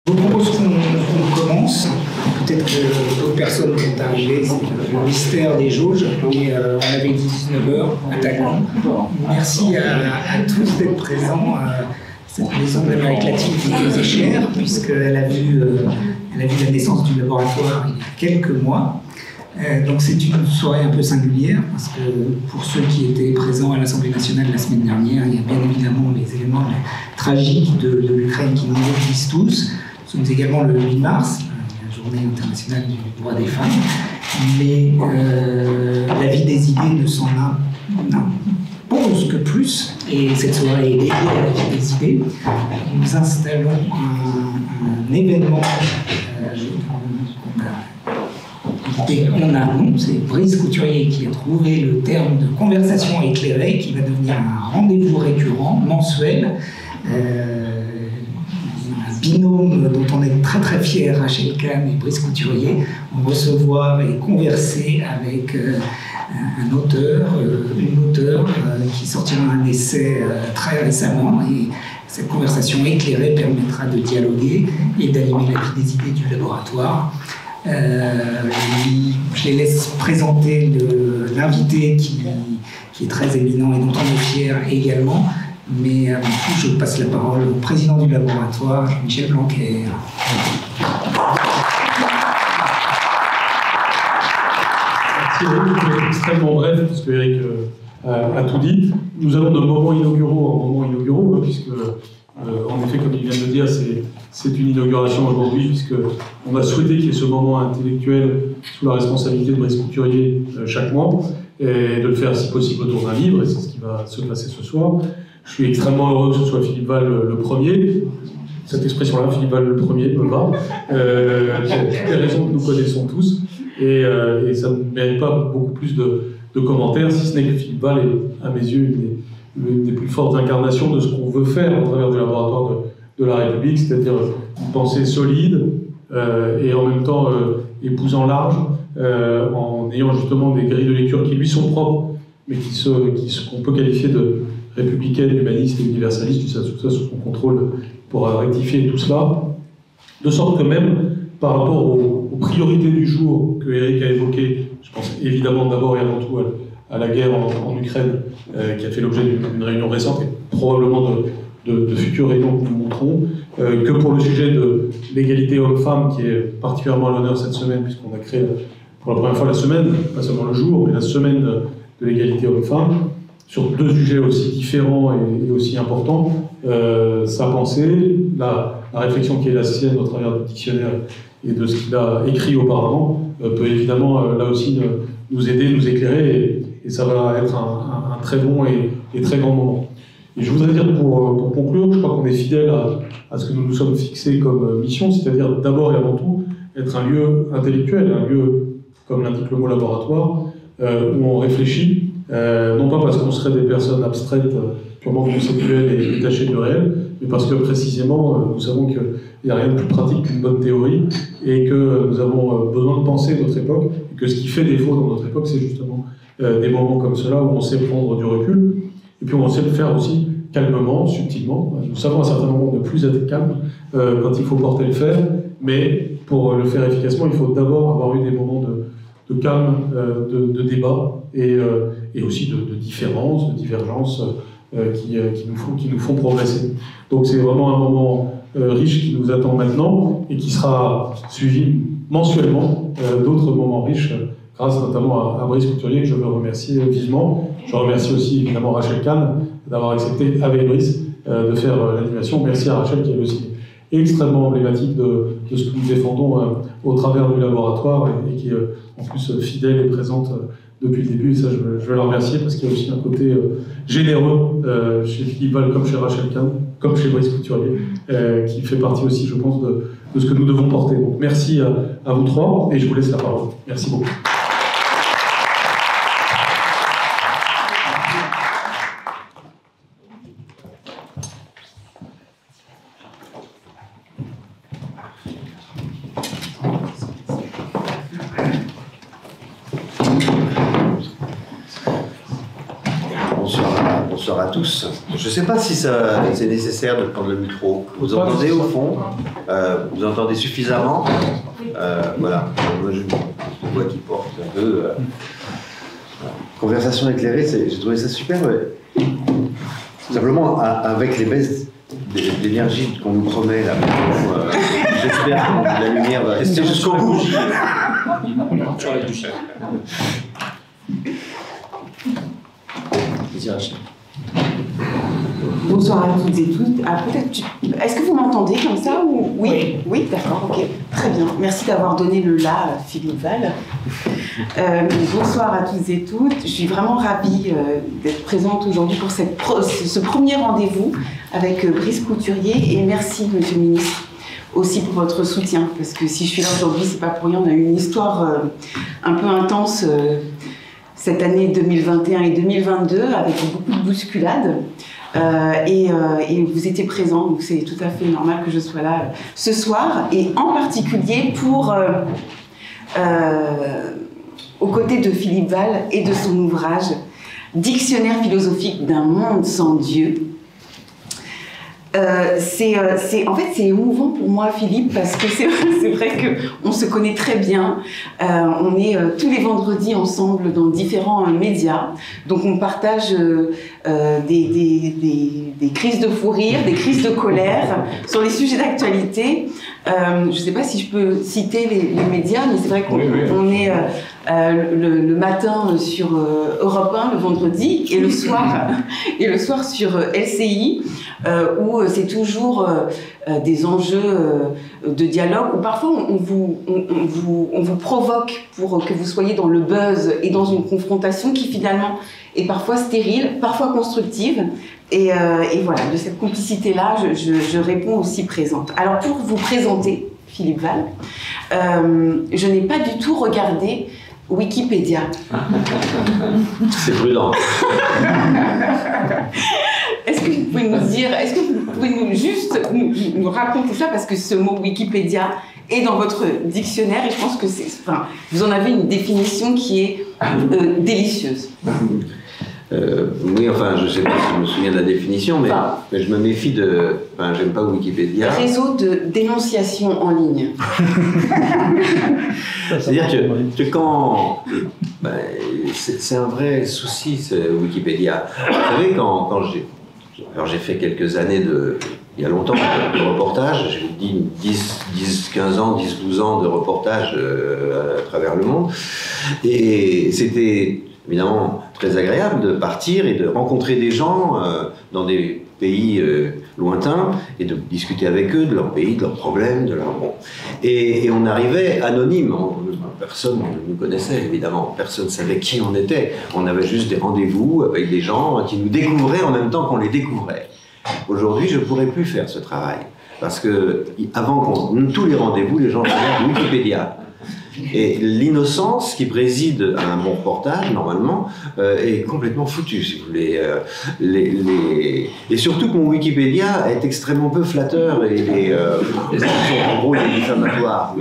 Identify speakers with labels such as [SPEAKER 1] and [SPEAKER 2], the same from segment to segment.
[SPEAKER 1] Je vous propose qu'on commence. Peut-être que d'autres personnes vont arriver, c'est le mystère des jauges, mais on avait dit 19h, attaquant. Merci à tous d'être présents. Cette maison de l'Amérique latine qui nous est chère, puisqu'elle a vu la naissance du laboratoire il y a quelques mois. Donc c'est une soirée un peu singulière, parce que pour ceux qui étaient présents à l'Assemblée nationale la semaine dernière, il y a bien évidemment les éléments tragiques de l'Ukraine qui nous mobilisent tous. Nous sommes également le 8 mars, la journée internationale du droit des femmes, mais la vie des idées ne s'en impose que plus, et cette soirée est dédiée à la vie des idées. Nous installons un événement on a un nom, c'est Brice Couturier qui a trouvé le terme de conversation éclairée qui va devenir un rendez-vous récurrent, mensuel, un binôme dont on est très très fiers, Rachel Kahn et Brice Couturier, vont recevoir et converser avec un auteur, une auteure qui sortira un essai très récemment, et cette conversation éclairée permettra de dialoguer et d'animer la vie des idées du laboratoire. Je les laisse présenter l'invité qui est très éminent et dont on est fier également. Mais avant tout, je passe la parole au président du laboratoire, Michel Blanquer.
[SPEAKER 2] Merci Eric, c'est extrêmement bref, parce que Eric a tout dit. Nous allons de moments inauguraux en moments inauguraux, puisque en effet, comme il vient de le dire, c'est une inauguration aujourd'hui, puisqu'on a souhaité qu'il y ait ce moment intellectuel sous la responsabilité de Brice Couturier chaque mois, et de le faire si possible autour d'un livre, et c'est ce qui va se passer ce soir. Je suis extrêmement heureux que ce soit Philippe Val le premier. Cette expression-là, Philippe Val le premier, me va. Pour toutes les raisons que nous connaissons tous, et ça ne mérite pas beaucoup plus de commentaires, si ce n'est que Philippe Val est, à mes yeux, une des plus fortes incarnations de ce qu'on veut faire au travers du laboratoire de la République, c'est-à-dire une pensée solide et en même temps épousant large, en ayant justement des grilles de lecture qui lui sont propres, mais qu'on peut qualifier de républicaines, humanistes et universalistes, tout ça sous son contrôle pour rectifier tout cela, de sorte que même par rapport aux priorités du jour que Eric a évoquées, je pense évidemment d'abord et avant tout à la guerre en Ukraine, qui a fait l'objet d'une réunion récente et probablement de futures réunions que nous montrons, que pour le sujet de l'égalité homme-femme, qui est particulièrement à l'honneur cette semaine, puisqu'on a créé pour la première fois la semaine, pas seulement le jour, mais la semaine de l'égalité homme-femme, sur deux sujets aussi différents et aussi importants, sa pensée, la réflexion qui est la sienne au travers du dictionnaire et de ce qu'il a écrit auparavant, peut évidemment là aussi nous aider, nous éclairer, et ça va être un très bon et très grand moment. Et je voudrais dire pour conclure, je crois qu'on est fidèle à ce que nous nous sommes fixés comme mission, c'est-à-dire d'abord et avant tout être un lieu intellectuel, un lieu, comme l'indique le mot laboratoire, où on réfléchit, non pas parce qu'on serait des personnes abstraites, purement conceptuelles et détachées du réel, mais parce que précisément nous savons qu'il n'y a rien de plus pratique qu'une bonne théorie, et que nous avons besoin de penser notre époque, et que ce qui fait défaut dans notre époque, c'est justement des moments comme cela où on sait prendre du recul, et puis on sait le faire aussi calmement, subtilement. Nous savons à certains moments ne plus être calme quand il faut porter le fer, mais pour le faire efficacement, il faut d'abord avoir eu des moments de calme, de débat, et aussi de différence, de divergence qui nous font progresser. Donc c'est vraiment un moment riche qui nous attend maintenant, et qui sera suivi mensuellement d'autres moments riches, grâce notamment à Brice Couturier, que je veux remercier vivement. Je remercie aussi évidemment Rachel Kahn d'avoir accepté avec Brice de faire l'animation. Merci à Rachel qui est aussi extrêmement emblématique de ce que nous défendons au travers du laboratoire, et qui est en plus fidèle et présente depuis le début. Et ça, je veux la remercier, parce qu'il y a aussi un côté généreux chez Philippe Val, comme chez Rachel Kahn, comme chez Brice Couturier, qui fait partie aussi, je pense, de ce que nous devons porter. Donc merci à vous trois, et je vous laisse la parole. Merci beaucoup.
[SPEAKER 3] Bonsoir à tous. Je ne sais pas si c'est nécessaire de prendre le micro. Vous entendez au fond? Vous entendez suffisamment? Voilà. Moi, je vois qui porte un peu. Conversation éclairée, j'ai trouvé ça super. Simplement, avec les baisses d'énergie qu'on nous promet là, j'espère que la lumière va rester jusqu'au bout.
[SPEAKER 4] Sur la bouche.
[SPEAKER 5] Bonsoir à toutes et tous. Peut-être, est-ce que vous m'entendez comme ça ou... Oui, oui, d'accord, ok, très bien. Merci d'avoir donné le là, Philippe Val. Bonsoir à tous et toutes. Je suis vraiment ravie d'être présente aujourd'hui pour ce premier rendez-vous avec Brice Couturier, et merci, Monsieur le Ministre, aussi pour votre soutien, parce que si je suis là aujourd'hui, c'est pas pour rien. On a eu une histoire un peu intense cette année 2021 et 2022 avec beaucoup de bousculades. Et vous étiez présents, donc c'est tout à fait normal que je sois là ce soir, et en particulier pour, aux côtés de Philippe Val et de son ouvrage « Dictionnaire philosophique d'un monde sans Dieu ». En fait, c'est émouvant pour moi, Philippe, parce que c'est vrai qu'on se connaît très bien. On est tous les vendredis ensemble dans différents médias. Donc, on partage des crises de fou rire, des crises de colère sur les sujets d'actualité. Je ne sais pas si je peux citer les médias, mais c'est vrai qu'on est le matin sur Europe 1, le vendredi, et le soir sur LCI, où c'est toujours des enjeux de dialogue, où parfois on vous provoque pour que vous soyez dans le buzz et dans une confrontation qui finalement est parfois stérile, parfois constructive. Et voilà, de cette complicité-là, je réponds aussi présente. Alors pour vous présenter, Philippe Val, je n'ai pas du tout regardé Wikipédia.
[SPEAKER 3] C'est prudent.
[SPEAKER 5] Est-ce que vous pouvez nous dire, est-ce que vous pouvez nous raconter ça, parce que ce mot Wikipédia est dans votre dictionnaire, et je pense que vous en avez une définition qui est délicieuse.
[SPEAKER 3] Oui, enfin, je ne sais pas si je me souviens de la définition, mais je me méfie de... Enfin, j'aime pas Wikipédia.
[SPEAKER 5] Réseau de dénonciation en ligne.
[SPEAKER 3] C'est-à-dire que quand... c'est un vrai souci, ce Wikipédia. Vous savez, quand j'ai fait quelques années il y a longtemps, de reportage, j'ai dit 10-15 ans, 10-12 ans de reportage à travers le monde, et c'était évidemment très agréable de partir et de rencontrer des gens dans des pays lointains et de discuter avec eux de leur pays, de leurs problèmes, de leurs... Bon. Et on arrivait anonyme, personne ne nous connaissait évidemment, personne ne savait qui on était, on avait juste des rendez-vous avec des gens qui nous découvraient en même temps qu'on les découvrait. Aujourd'hui, je ne pourrais plus faire ce travail, parce que avant tous les rendez-vous, les gens regardent Wikipédia. Et l'innocence qui préside à un bon reportage, normalement, est complètement foutue, si vous voulez. Et surtout que mon Wikipédia est extrêmement peu flatteur, et les en gros, il est diffamatoire.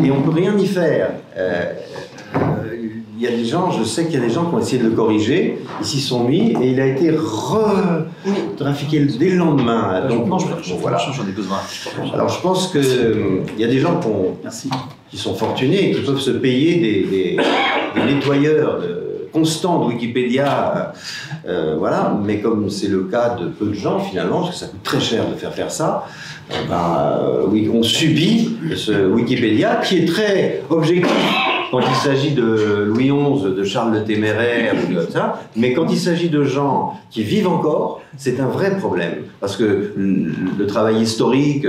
[SPEAKER 3] Et on ne peut rien y faire. Il y a des gens, je sais qu'il y a des gens qui ont essayé de le corriger, ils s'y sont mis, et il a été trafiqué dès le lendemain. Donc, voilà.
[SPEAKER 4] J'en ai besoin.
[SPEAKER 3] Alors je pense qu'il y a des gens qui sont fortunés et qui peuvent se payer des nettoyeurs constants de Wikipédia, voilà. Mais comme c'est le cas de peu de gens finalement, parce que ça coûte très cher de faire ça, oui, on subit ce Wikipédia qui est très objectif quand il s'agit de Louis XI, de Charles le Téméraire, ou de ça, mais quand il s'agit de gens qui vivent encore, c'est un vrai problème. Parce que le travail historique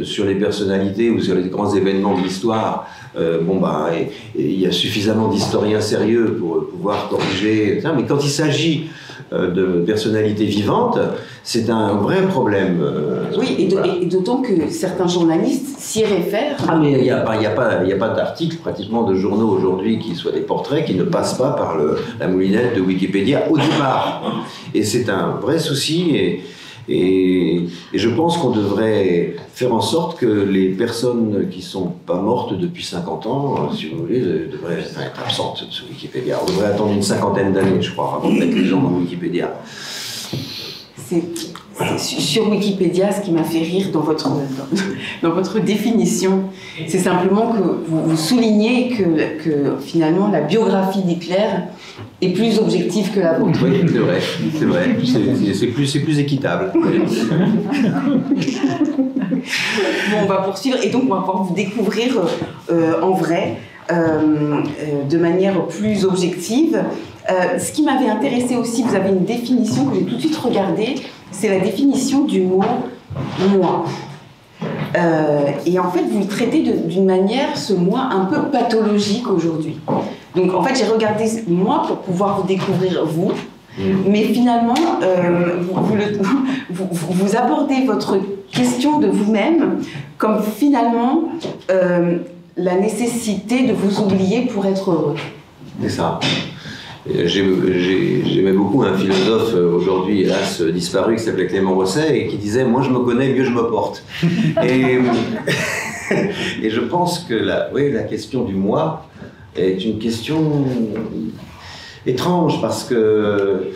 [SPEAKER 3] sur les personnalités ou sur les grands événements de l'histoire, il y a suffisamment d'historiens sérieux pour pouvoir corriger ça, mais quand il s'agit de personnalités vivantes, c'est un vrai problème.
[SPEAKER 5] Oui, et d'autant que certains journalistes s'y réfèrent.
[SPEAKER 3] Ah, mais il n'y a pas d'articles pratiquement de journaux aujourd'hui qui soient des portraits qui ne passent pas par la moulinette de Wikipédia au départ. Et c'est un vrai souci. Et je pense qu'on devrait faire en sorte que les personnes qui ne sont pas mortes depuis 50 ans, si vous voulez, devraient être absentes sur Wikipédia. On devrait attendre une cinquantaine d'années, je crois, avant de mettre les gens dans Wikipédia.
[SPEAKER 5] Sur Wikipédia, ce qui m'a fait rire dans votre définition, c'est simplement que vous soulignez que finalement la biographie d'Hitler est plus objective que la vôtre.
[SPEAKER 3] Oui, c'est vrai. C'est plus équitable.
[SPEAKER 5] Bon, on va poursuivre et donc on va pouvoir vous découvrir en vrai, de manière plus objective. Ce qui m'avait intéressé aussi, vous avez une définition que j'ai tout de suite regardée, c'est la définition du mot « moi ». Et en fait, vous le traitez d'une manière, ce moi, un peu pathologique aujourd'hui. Donc en fait, j'ai regardé moi pour pouvoir vous découvrir vous, mais finalement, vous abordez votre question de vous-même comme finalement la nécessité de vous oublier pour être heureux.
[SPEAKER 3] C'est ça. J'aimais beaucoup un philosophe aujourd'hui, hélas, disparu, qui s'appelait Clément Rosset, et qui disait « Moi, je me connais, mieux je me porte ». Et je pense que la question du moi est une question étrange, parce que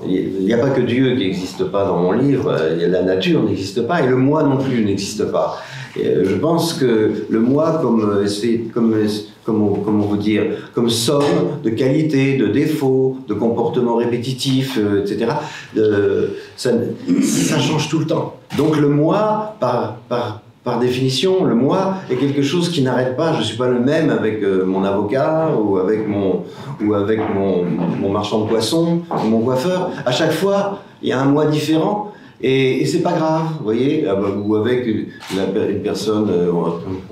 [SPEAKER 3] il n'y a pas que Dieu qui n'existe pas dans mon livre, la nature n'existe pas, et le moi non plus n'existe pas. Je pense que le moi, comment vous dire, comme somme de qualités, de défauts, de comportements répétitifs, etc., ça change tout le temps. Donc le moi, par définition, le moi est quelque chose qui n'arrête pas. Je ne suis pas le même avec mon avocat ou avec mon marchand de poissons ou mon coiffeur. À chaque fois, il y a un moi différent. Et c'est pas grave, vous voyez, ou avec une personne,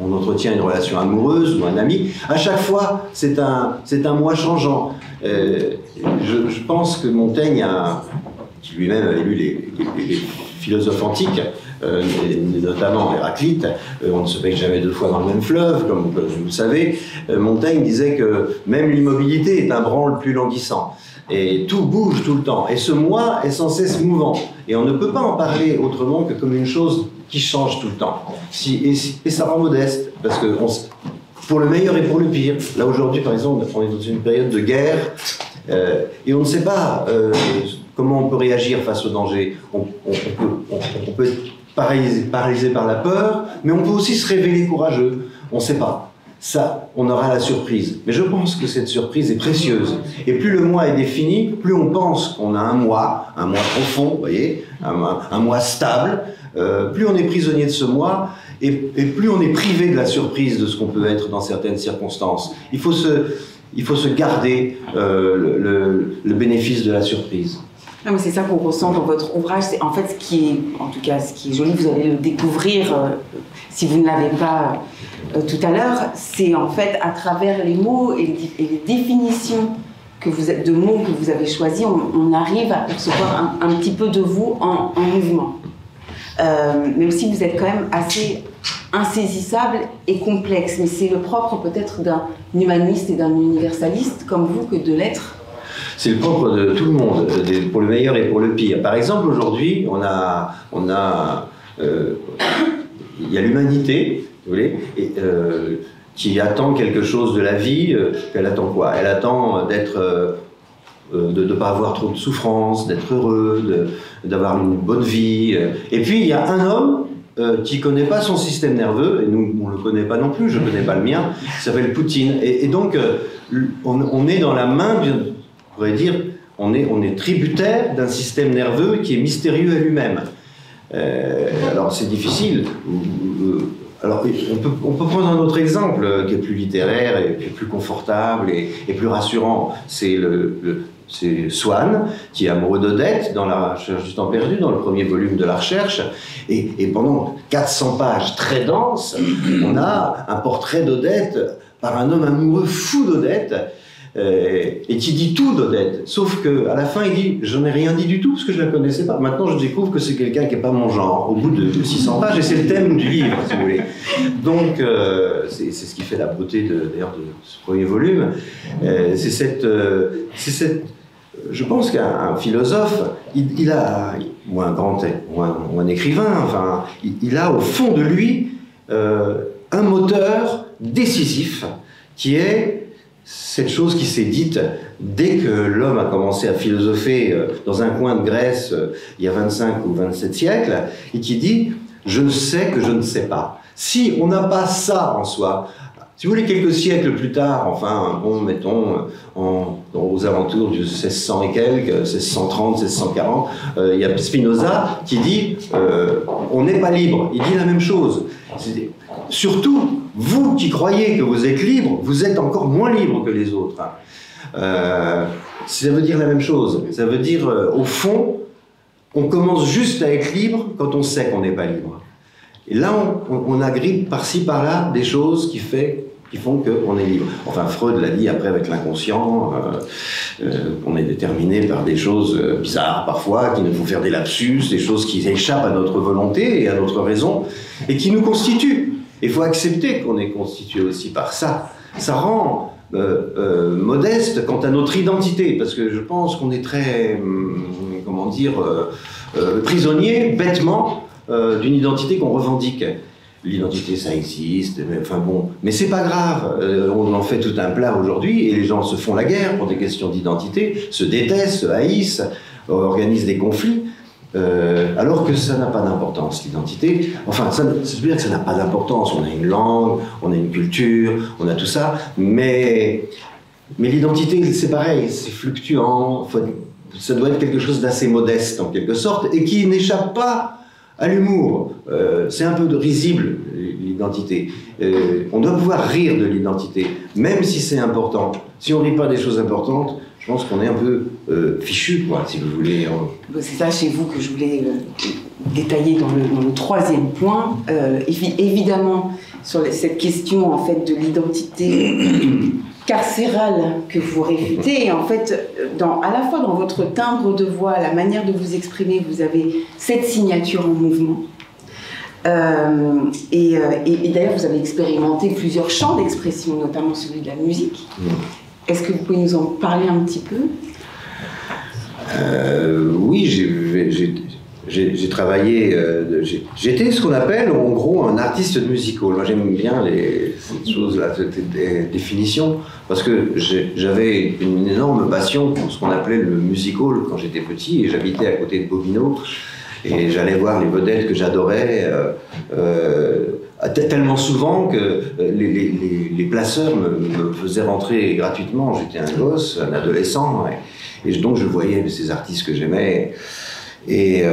[SPEAKER 3] on entretient une relation amoureuse ou un ami, à chaque fois, c'est un moi changeant. Je pense que Montaigne, qui lui-même avait lu les philosophes antiques, notamment Héraclite, on ne se baigne jamais deux fois dans le même fleuve, comme vous le savez. Montaigne disait que même l'immobilité est un branle plus languissant. Et tout bouge tout le temps. Et ce moi est sans cesse mouvant. Et on ne peut pas en parler autrement que comme une chose qui change tout le temps. Et ça rend modeste, parce que pour le meilleur et pour le pire. Là aujourd'hui, par exemple, on est dans une période de guerre, et on ne sait pas comment on peut réagir face au danger. On peut être paralysé par la peur, mais on peut aussi se révéler courageux. On ne sait pas. Ça, on aura la surprise. Mais je pense que cette surprise est précieuse. Et plus le moi est défini, plus on pense qu'on a un moi profond, vous voyez, un moi stable, plus on est prisonnier de ce moi, et plus on est privé de la surprise de ce qu'on peut être dans certaines circonstances. Il faut se garder le bénéfice de la surprise.
[SPEAKER 5] C'est ça qu'on ressent dans votre ouvrage. C'est en fait ce qui est joli, vous allez le découvrir si vous ne l'avez pas tout à l'heure, c'est en fait à travers les mots et les définitions de mots que vous avez choisis, on arrive à percevoir un petit peu de vous en mouvement. Même si vous êtes quand même assez insaisissable et complexe, mais c'est le propre peut-être d'un humaniste et d'un universaliste comme vous que de l'être.
[SPEAKER 3] C'est le propre de tout le monde, pour le meilleur et pour le pire. Par exemple, aujourd'hui, il y a l'humanité, vous voyez, qui attend quelque chose de la vie. Elle attend quoi? Elle attend d'être, de ne pas avoir trop de souffrance, d'être heureux, d'avoir une bonne vie. Et puis il y a un homme qui ne connaît pas son système nerveux, et nous on ne le connaît pas non plus, je ne connais pas le mien, qui s'appelle Poutine. Et donc on est dans la main, on pourrait dire, on est tributaire d'un système nerveux qui est mystérieux à lui-même. Alors c'est difficile. Alors on peut prendre un autre exemple qui est plus littéraire et plus confortable et plus rassurant. C'est Swann, qui est amoureux d'Odette dans La Recherche du temps perdu, dans le premier volume de La Recherche. Et pendant 400 pages très denses, on a un portrait d'Odette par un homme amoureux fou d'Odette. Et qui dit tout d'Odette, sauf qu'à la fin il dit « j'en ai rien dit du tout parce que je la connaissais pas, maintenant je découvre que c'est quelqu'un qui n'est pas mon genre » au bout de 600 pages, et c'est le thème du livre si vous voulez. Donc c'est ce qui fait la beauté d'ailleurs de ce premier volume, c'est cette je pense qu'un philosophe, il a, ou un grand, ou un écrivain, enfin, il a au fond de lui un moteur décisif qui est cette chose qui s'est dite dès que l'homme a commencé à philosopher dans un coin de Grèce il y a 25 ou 27 siècles, et qui dit « je ne sais que je ne sais pas ». Si on n'a pas ça en soi, si vous voulez, quelques siècles plus tard, enfin, bon, mettons, aux alentours du 1600 et quelques, 1630, 1640, il y a Spinoza qui dit on n'est pas libre. Il dit la même chose. Surtout, vous qui croyez que vous êtes libre, vous êtes encore moins libre que les autres. Ça veut dire la même chose. Ça veut dire, au fond, on commence juste à être libre quand on sait qu'on n'est pas libre. Et là, on agrippe par-ci, par-là des choses qui font qu'on est libre. Enfin, Freud l'a dit après avec l'inconscient, on est déterminé par des choses bizarres parfois, qui nous font faire des lapsus, des choses qui échappent à notre volonté et à notre raison, et qui nous constituent. Il faut accepter qu'on est constitué aussi par ça. Ça rend modeste quant à notre identité, parce que je pense qu'on est très, comment dire, prisonnier, bêtement, d'une identité qu'on revendique. L'identité, ça existe, mais, enfin bon, mais c'est pas grave. On en fait tout un plat aujourd'hui, et les gens se font la guerre pour des questions d'identité, se détestent, se haïssent, organisent des conflits, alors que ça n'a pas d'importance, l'identité. Enfin, ça veut dire que ça n'a pas d'importance. On a une langue, on a une culture, on a tout ça, mais l'identité, c'est pareil, c'est fluctuant. Ça doit être quelque chose d'assez modeste, en quelque sorte, et qui n'échappe pas à l'humour. C'est un peu risible, l'identité. On doit pouvoir rire de l'identité, même si c'est important. Si on ne rit pas des choses importantes, je pense qu'on est un peu fichu, quoi, si vous voulez.
[SPEAKER 5] C'est ça chez vous que je voulais détailler dans le troisième point. Évidemment, sur cette question en fait, de l'identité carcérale que vous réfutez, en fait, à la fois dans votre timbre de voix, la manière de vous exprimer, vous avez cette signature en mouvement. Et d'ailleurs, vous avez expérimenté plusieurs champs d'expression, notamment celui de la musique. Est-ce que vous pouvez nous en parler un petit peu ?
[SPEAKER 3] Oui, j'ai travaillé, j'étais ce qu'on appelle en gros un artiste musical. Moi j'aime bien ces choses-là, des définitions, parce que j'avais une énorme passion pour ce qu'on appelait le musical quand j'étais petit, et j'habitais à côté de Bobino, et j'allais voir les vedettes que j'adorais tellement souvent que les placeurs me faisaient rentrer gratuitement. J'étais un gosse, un adolescent, et donc je voyais ces artistes que j'aimais. Et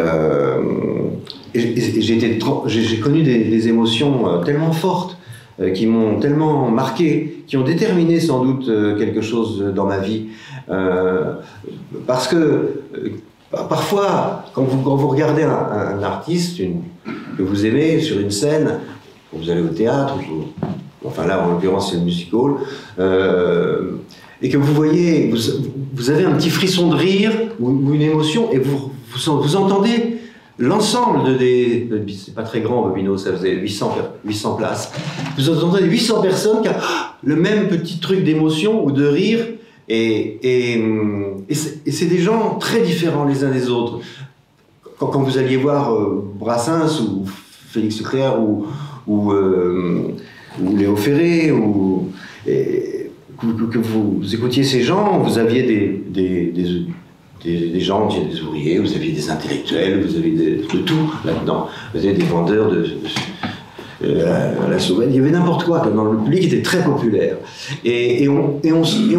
[SPEAKER 3] j'ai connu des émotions tellement fortes, qui m'ont tellement marqué, qui ont déterminé sans doute quelque chose dans ma vie. Parce que parfois, quand vous regardez un artiste que vous aimez sur une scène, quand vous allez au théâtre, enfin là en l'occurrence c'est le musical, et que vous voyez, vous avez un petit frisson de rire ou une émotion, et vous entendez l'ensemble c'est pas très grand, Bobino, ça faisait 800 places. Vous entendez 800 personnes qui ont le même petit truc d'émotion ou de rire, et c'est des gens très différents les uns des autres. Quand vous alliez voir Brassens ou Félix Leclerc ou Léo Ferré, que vous écoutiez ces gens, vous aviez des gens, des ouvriers, vous aviez des intellectuels, vous aviez de tout là-dedans. Vous aviez des vendeurs à la Sauvette, il y avait n'importe quoi. Dans le public était très populaire. Et on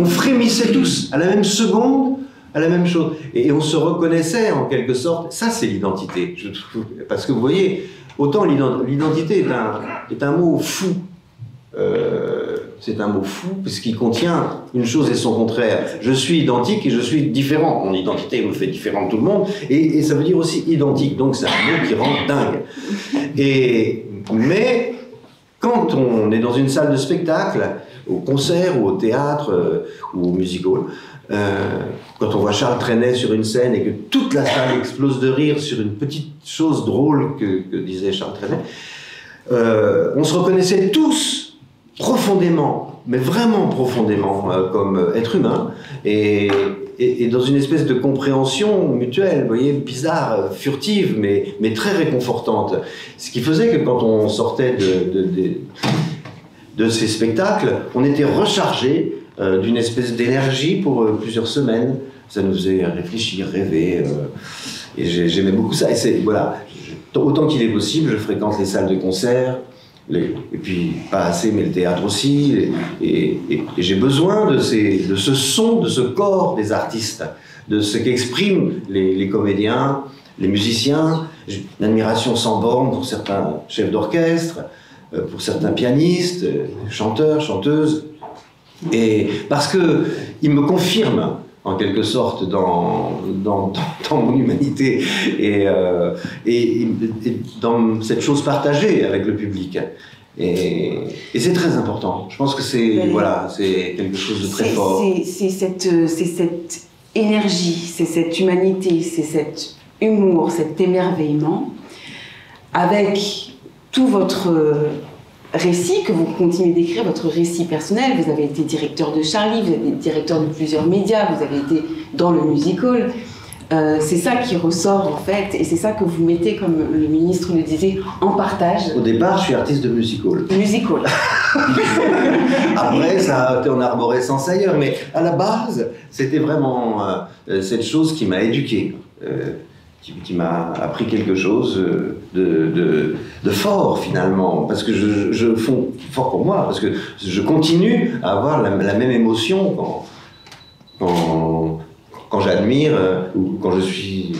[SPEAKER 3] frémissait tous, à la même seconde, à la même chose. Et on se reconnaissait en quelque sorte. Ça, c'est l'identité, je trouve. Parce que vous voyez, autant l'identité est un mot fou. C'est un mot fou puisqu'il contient une chose et son contraire. Je suis identique et je suis différent. Mon identité me fait différent de tout le monde, et ça veut dire aussi identique. Donc c'est un mot qui rend dingue. Mais quand on est dans une salle de spectacle, au concert ou au théâtre ou au musical, quand on voit Charles Trenet sur une scène et que toute la salle explose de rire sur une petite chose drôle que disait Charles Trenet, on se reconnaissait tous profondément, mais vraiment profondément, comme être humain, et et dans une espèce de compréhension mutuelle, vous voyez, bizarre, furtive, mais très réconfortante. Ce qui faisait que quand on sortait de ces spectacles, on était rechargé d'une espèce d'énergie pour plusieurs semaines. Ça nous faisait réfléchir, rêver, et j'aimais beaucoup ça. Et voilà, autant qu'il est possible, je fréquente les salles de concert, et puis pas assez, mais le théâtre aussi, et j'ai besoin de ce son, de ce corps des artistes, de ce qu'expriment les comédiens, les musiciens. J'ai une admiration sans borne pour certains chefs d'orchestre, pour certains pianistes, chanteurs, chanteuses, et parce qu'ils me confirment en quelque sorte dans mon humanité et dans cette chose partagée avec le public. Et c'est très important. Je pense que c'est quelque chose de très fort.
[SPEAKER 5] C'est cette énergie, c'est cette humanité, c'est cet humour, cet émerveillement, avec tout votre récit que vous continuez d'écrire, votre récit personnel. Vous avez été directeur de Charlie, vous avez été directeur de plusieurs médias, vous avez été dans le music-hall. C'est ça qui ressort en fait, et c'est ça que vous mettez, comme le ministre le disait, en partage.
[SPEAKER 3] Au départ, je suis artiste de music-hall.
[SPEAKER 5] Music-hall.
[SPEAKER 3] Après, ça a été en arborescence ailleurs, mais à la base, c'était vraiment cette chose qui m'a éduqué. Qui m'a appris quelque chose de fort finalement, parce que fort pour moi, parce que je continue à avoir la même émotion quand j'admire ou quand je suis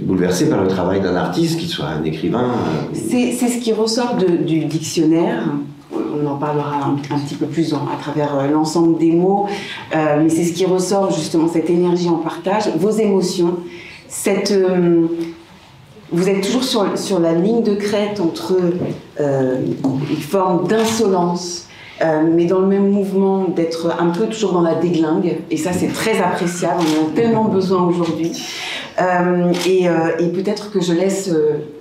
[SPEAKER 3] bouleversé par le travail d'un artiste, qu'il soit un écrivain.
[SPEAKER 5] C'est ce qui ressort du dictionnaire. On en parlera un petit peu plus à travers l'ensemble des mots, mais c'est ce qui ressort justement, cette énergie en partage, vos émotions. Vous êtes toujours sur la ligne de crête entre une forme d'insolence, mais dans le même mouvement d'être un peu toujours dans la déglingue, et ça c'est très appréciable, on en a tellement besoin aujourd'hui. Et peut-être que je laisse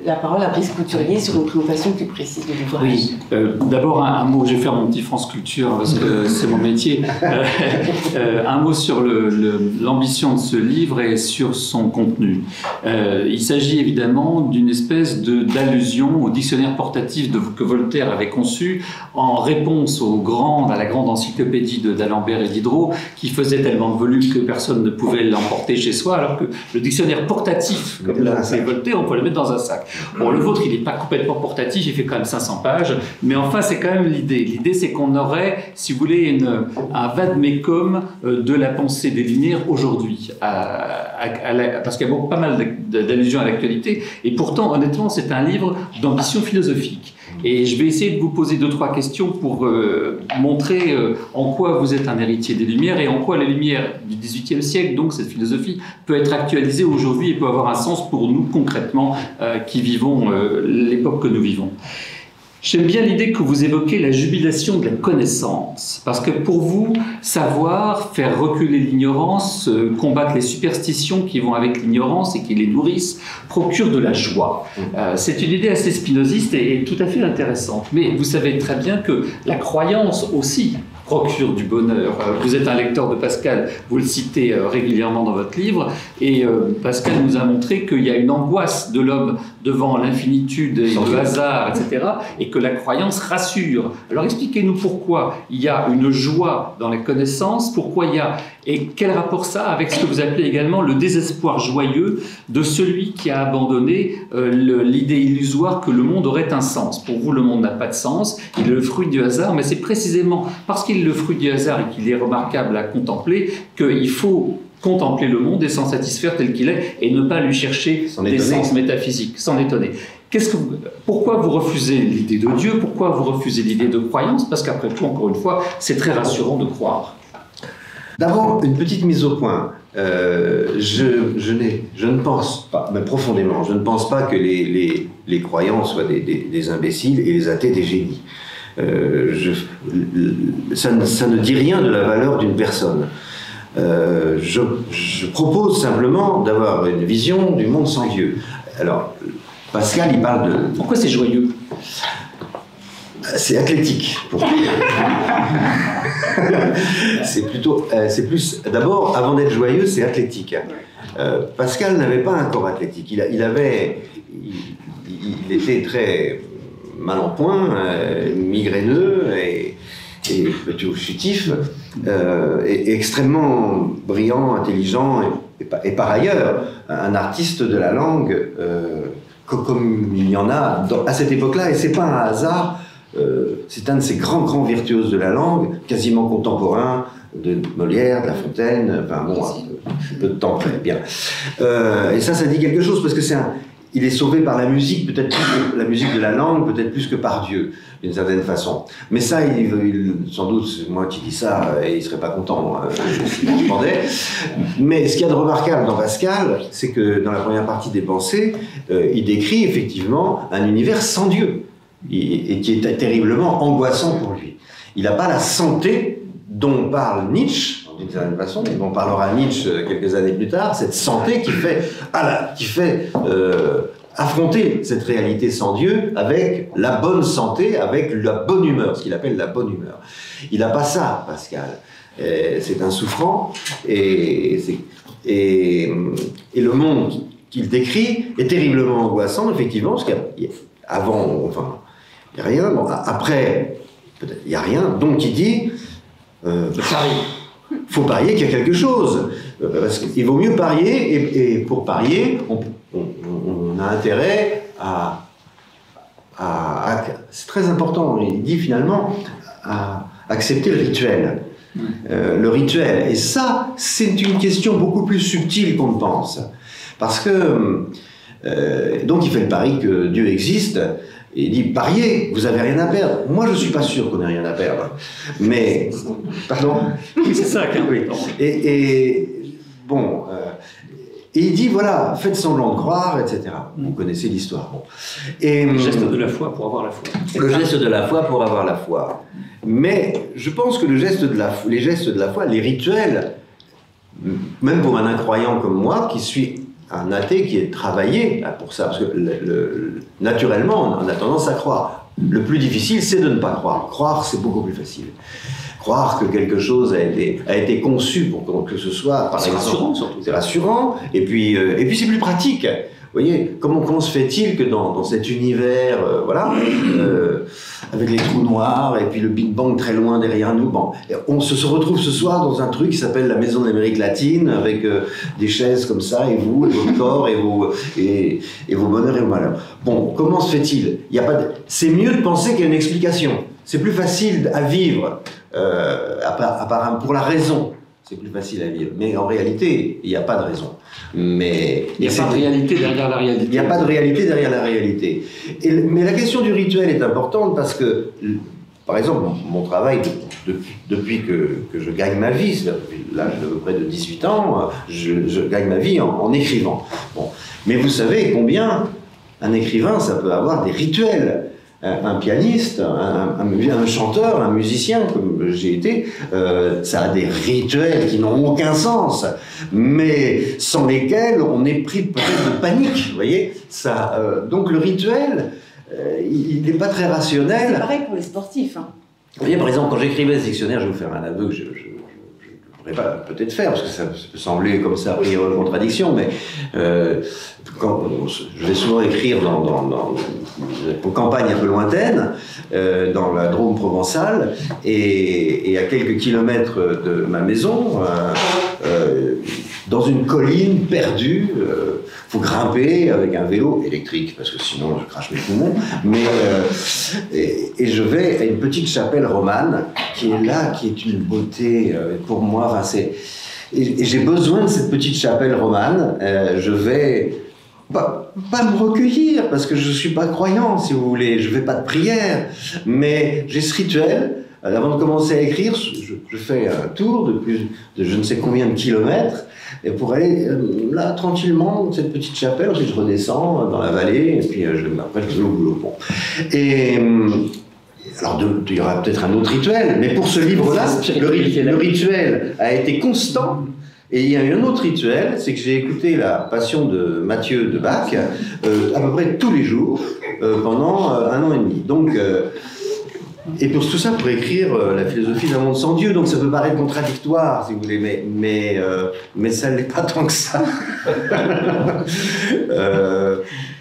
[SPEAKER 5] la parole à Brice Couturier sur une présentation plus précise de l'ouvrage.
[SPEAKER 4] Oui, d'abord un mot, je vais faire mon petit France Culture parce que c'est mon métier. Un mot sur l'ambition de ce livre et sur son contenu. Il s'agit évidemment d'une espèce d'allusion au dictionnaire portatif que Voltaire avait conçu en réponse à la grande encyclopédie d'Alembert et Diderot, qui faisait tellement de volumes que personne ne pouvait l'emporter chez soi, alors que le dictionnaire portatif, comme l'a fait Voltaire, on peut le mettre dans un sac. Bon, le vôtre, il n'est pas complètement portatif, il fait quand même 500 pages, mais enfin, c'est quand même l'idée. L'idée, c'est qu'on aurait, si vous voulez, un vade-mecum de la pensée des Lumières aujourd'hui, parce qu'il y a pas mal d'allusions à l'actualité, et pourtant, honnêtement, c'est un livre d'ambition philosophique. Et je vais essayer de vous poser 2-3 questions pour montrer en quoi vous êtes un héritier des Lumières et en quoi les Lumières du XVIIIe siècle, donc cette philosophie, peut être actualisée aujourd'hui et peut avoir un sens pour nous concrètement qui vivons l'époque que nous vivons. J'aime bien l'idée que vous évoquez la jubilation de la connaissance, parce que pour vous, savoir, faire reculer l'ignorance, combattre les superstitions qui vont avec l'ignorance et qui les nourrissent, procure de la joie. C'est une idée assez spinoziste et tout à fait intéressante. Mais vous savez très bien que la croyance aussi procure du bonheur. Vous êtes un lecteur de Pascal, vous le citez régulièrement dans votre livre, et Pascal nous a montré qu'il y a une angoisse de l'homme devant l'infinitude et le hasard, etc., et que la croyance rassure. Alors expliquez-nous pourquoi il y a une joie dans la connaissance, pourquoi il y a, et quel rapport ça avec ce que vous appelez également le désespoir joyeux de celui qui a abandonné l'idée illusoire que le monde aurait un sens. Pour vous, le monde n'a pas de sens, il est le fruit du hasard, mais c'est précisément parce qu'il est le fruit du hasard et qu'il est remarquable à contempler qu'il faut contempler le monde et s'en satisfaire tel qu'il est et ne pas lui chercher des sens métaphysiques, s'en étonner. Pourquoi vous refusez l'idée de Dieu? Pourquoi vous refusez l'idée de croyance? Parce qu'après tout, encore une fois, c'est très rassurant de croire.
[SPEAKER 3] D'abord, une petite mise au point. Je ne pense pas, mais profondément, je ne pense pas que les croyants soient des imbéciles et les athées des génies. Ça ne dit rien de la valeur d'une personne. Je propose simplement d'avoir une vision du monde sans Dieu. Alors, Pascal, il parle de...
[SPEAKER 4] Pourquoi c'est joyeux?
[SPEAKER 3] C'est athlétique. C'est plus. D'abord, avant d'être joyeux, c'est athlétique. Pascal n'avait pas un corps athlétique. Il était très mal en point, migraineux et fugitif, et extrêmement brillant, intelligent, et par ailleurs un artiste de la langue, comme il y en a à cette époque-là, et c'est pas un hasard. C'est un de ces grands virtuoses de la langue, quasiment contemporain de Molière, de La Fontaine, enfin bon, un peu de temps près, bien. Et ça dit quelque chose, parce que il est sauvé par la musique, peut-être plus que la musique de la langue, peut-être plus que par Dieu, d'une certaine façon. Mais ça, sans doute, c'est moi qui dis ça, et il serait pas content si je demandais. Mais ce qu'il y a de remarquable dans Pascal, c'est que dans la première partie des Pensées, il décrit effectivement un univers sans Dieu, et qui est terriblement angoissant pour lui. Il n'a pas la santé dont parle Nietzsche, d'une certaine façon, et dont parlera Nietzsche quelques années plus tard, cette santé qui fait affronter cette réalité sans Dieu avec la bonne santé, avec la bonne humeur, ce qu'il appelle la bonne humeur. Il n'a pas ça, Pascal. C'est un souffrant, et le monde qu'il décrit est terriblement angoissant, effectivement, parce qu'avant, enfin, il n'y a rien, bon, après, peut-être il n'y a rien, donc il dit, faut parier qu'il y a quelque chose, parce qu'il vaut mieux parier, et pour parier, on a intérêt à c'est très important, il dit finalement, à accepter le rituel. Le rituel, et ça, c'est une question beaucoup plus subtile qu'on ne pense, parce que donc il fait le pari que Dieu existe, et il dit, pariez, vous n'avez rien à perdre. Moi, je ne suis pas sûr qu'on ait rien à perdre. Mais, pardon.
[SPEAKER 4] C'est ça, oui.
[SPEAKER 3] Et il dit, voilà, faites semblant de croire, etc. Vous connaissez l'histoire. Bon.
[SPEAKER 4] Le geste de la foi pour avoir la foi.
[SPEAKER 3] Le geste de la foi pour avoir la foi. Mais je pense que les gestes de la foi, les rituels, même pour un incroyant comme moi, qui suis un athée qui est travaillé pour ça, parce que naturellement, on a tendance à croire. Le plus difficile, c'est de ne pas croire. Croire, c'est beaucoup plus facile. Croire que quelque chose a été conçu pour que ce soit, par exemple,
[SPEAKER 4] rassurant, surtout.
[SPEAKER 3] C'est rassurant, et puis c'est plus pratique. Vous voyez, comment se fait-il que dans cet univers, avec les trous noirs, et puis le Big Bang très loin derrière nous, on se retrouve ce soir dans un truc qui s'appelle la Maison d'Amérique latine, avec des chaises comme ça, et vous, et votre corps, et vos bonheurs et vos malheurs. Bon, comment se fait-il? C'est mieux de penser qu'il y a une explication. C'est plus facile à vivre, pour la raison. C'est plus facile à vivre. Mais en réalité, il n'y a pas de raison. Mais
[SPEAKER 4] il n'y a pas de réalité derrière la réalité.
[SPEAKER 3] Il n'y a pas de réalité derrière la réalité. Mais la question du rituel est importante parce que, par exemple, mon travail, depuis que je gagne ma vie, depuis l'âge de près de 18 ans, je gagne ma vie en écrivant. Bon. Mais vous savez combien un écrivain, ça peut avoir des rituels. Un pianiste, un chanteur, un musicien, comme j'ai été, ça a des rituels qui n'ont aucun sens, mais sans lesquels on est pris peut-être de panique, vous voyez ça, donc le rituel, il n'est pas très rationnel.
[SPEAKER 5] C'est pareil pour les sportifs. Hein.
[SPEAKER 3] Vous voyez, par exemple, quand j'écrivais ce dictionnaire, je vais vous faire un aveu que je ne pourrais pas peut-être faire, parce que ça peut sembler comme ça, a priori, une contradiction, mais quand je vais souvent écrire dans une campagne un peu lointaine, dans la Drôme provençale, et à quelques kilomètres de ma maison, dans une colline perdue, faut grimper avec un vélo électrique, parce que sinon je crache mes poumons, et je vais à une petite chapelle romane, qui est là, qui est une beauté pour moi, et j'ai besoin de cette petite chapelle romane, je vais pas me recueillir, parce que je ne suis pas croyant, si vous voulez, je ne fais pas de prière, mais j'ai ce rituel. Avant de commencer à écrire, je fais un tour de je ne sais combien de kilomètres, et pour aller là, tranquillement, dans cette petite chapelle, ensuite je redescends dans la vallée, et puis après je vais au boulot. Bon. Et alors, il y aura peut-être un autre rituel, mais pour ce livre-là, le rituel a été constant. Et il y a eu un autre rituel, c'est que j'ai écouté la Passion de Matthieu de Bach à peu près tous les jours pendant 1 an et demi. Donc, Et pour tout ça, pour écrire la philosophie d'un monde sans Dieu, donc ça peut paraître contradictoire, si vous voulez, mais ça ne l'est pas tant que ça.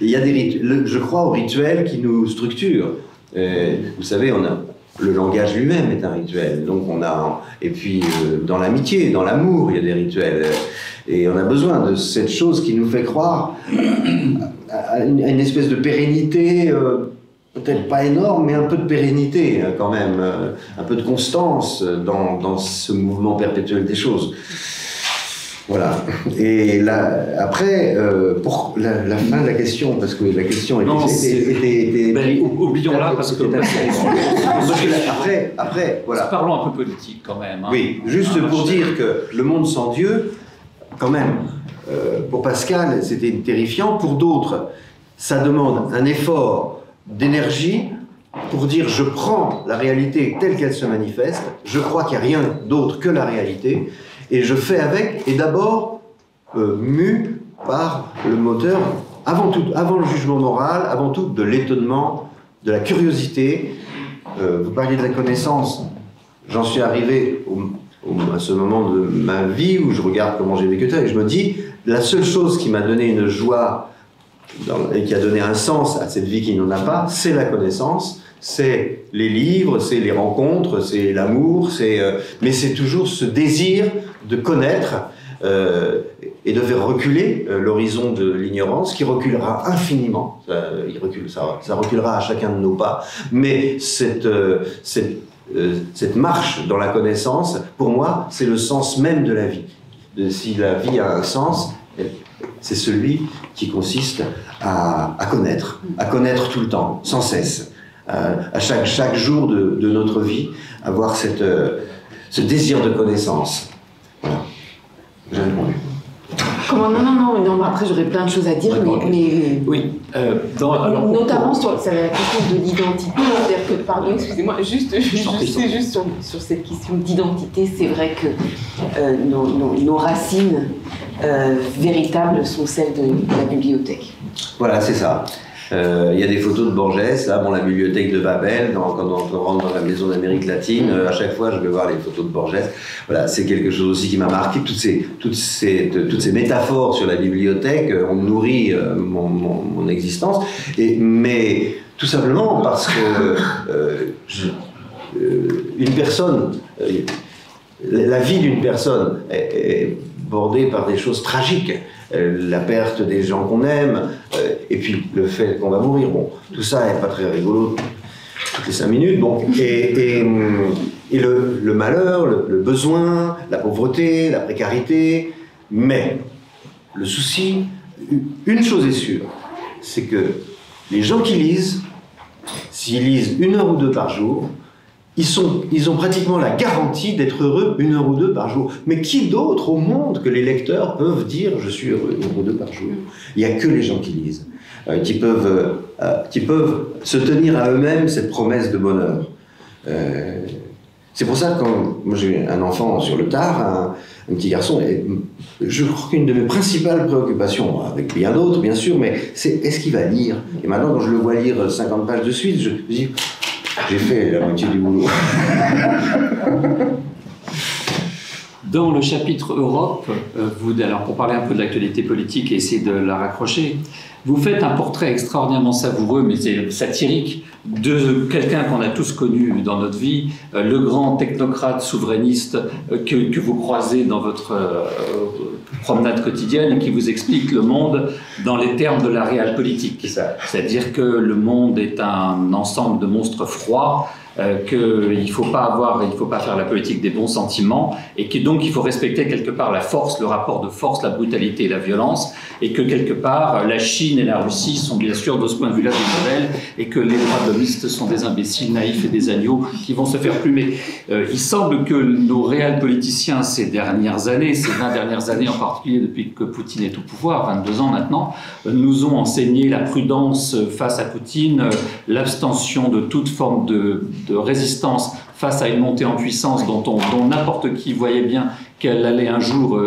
[SPEAKER 3] Il y a des rituels, je crois aux rituels qui nous structurent. Vous savez, le langage lui-même est un rituel. Donc et puis dans l'amitié, dans l'amour, il y a des rituels. Et on a besoin de cette chose qui nous fait croire à une espèce de pérennité. Peut-être pas énorme, mais un peu de pérennité quand même, un peu de constance dans ce mouvement perpétuel des choses. Voilà. Et là, après, pour la fin de la question, parce que la question était
[SPEAKER 4] oublions-la parce que
[SPEAKER 3] après, voilà.
[SPEAKER 4] Parlons un peu politique quand même. Hein.
[SPEAKER 3] Oui, juste pour dire que le monde sans Dieu, quand même, pour Pascal, c'était terrifiant. Pour d'autres, ça demande un effort d'énergie pour dire je prends la réalité telle qu'elle se manifeste, je crois qu'il n'y a rien d'autre que la réalité, et je fais avec, et d'abord mu par le moteur, avant tout, avant le jugement moral, avant tout de l'étonnement, de la curiosité. Vous parliez de la connaissance, j'en suis arrivé à ce moment de ma vie où je regarde comment j'ai vécu ça, et je me dis, la seule chose qui m'a donné une joie et qui a donné un sens à cette vie qui n'en a pas, c'est la connaissance, c'est les livres, c'est les rencontres, c'est l'amour, mais c'est toujours ce désir de connaître et de faire reculer l'horizon de l'ignorance, qui reculera infiniment, ça reculera à chacun de nos pas, mais cette marche dans la connaissance, pour moi, c'est le sens même de la vie. Si la vie a un sens, c'est celui qui consiste à connaître tout le temps, sans cesse, à chaque jour de notre vie, avoir ce désir de connaissance. Voilà. J'ai répondu.
[SPEAKER 5] Comment, non, après j'aurais plein de choses à dire, mais
[SPEAKER 4] oui.
[SPEAKER 5] Notamment sur la question de l'identité, c'est-à-dire que, pardon, excusez-moi, juste sur cette question d'identité, c'est vrai que nos racines véritables sont celles de la bibliothèque.
[SPEAKER 3] Voilà, c'est ça. Il y a des photos de Borges, là, la bibliothèque de Babel, quand on rentre dans la maison d'Amérique latine, à chaque fois je vais voir les photos de Borges. Voilà, c'est quelque chose aussi qui m'a marqué, toutes ces métaphores sur la bibliothèque ont nourri mon existence, mais tout simplement parce que une personne, la vie d'une personne est bordée par des choses tragiques. La perte des gens qu'on aime, et puis le fait qu'on va mourir. Bon, tout ça n'est pas très rigolo toutes les 5 minutes. Bon, et le malheur, le besoin, la pauvreté, la précarité, mais le souci, une chose est sûre, c'est que les gens qui lisent, s'ils lisent 1 heure ou 2 par jour, ils ont pratiquement la garantie d'être heureux 1 heure ou 2 par jour. Mais qui d'autre au monde que les lecteurs peuvent dire « je suis heureux 1 heure ou 2 par jour ». Il n'y a que les gens qui lisent, qui peuvent se tenir à eux-mêmes cette promesse de bonheur. C'est pour ça que quand moi j'ai un enfant sur le tard, un petit garçon, et je crois qu'une de mes principales préoccupations, avec bien d'autres bien sûr, mais c'est est-ce qu'il va lire? Et maintenant quand je le vois lire 50 pages de suite, je me dis j'ai fait la moitié du boulot.
[SPEAKER 4] Dans le chapitre Europe, alors pour parler un peu de l'actualité politique et essayer de la raccrocher, vous faites un portrait extraordinairement savoureux, mais c'est satirique, de quelqu'un qu'on a tous connu dans notre vie, le grand technocrate souverainiste que vous croisez dans votre promenade quotidienne et qui vous explique le monde dans les termes de la réelle politique. C'est-à-dire que le monde est un ensemble de monstres froids, qu'il ne faut pas faire la politique des bons sentiments, et que donc il faut respecter quelque part la force, le rapport de force, la brutalité et la violence, et que quelque part la Chine et la Russie sont bien sûr de ce point de vue-là des modèles, et que les droits de l'hommiste sont des imbéciles naïfs et des agneaux qui vont se faire plumer. Il semble que nos réels politiciens ces 20 dernières années en particulier, depuis que Poutine est au pouvoir, 22 ans maintenant, nous ont enseigné la prudence face à Poutine, l'abstention de toute forme de résistance face à une montée en puissance dont n'importe qui voyait bien qu'elle allait un jour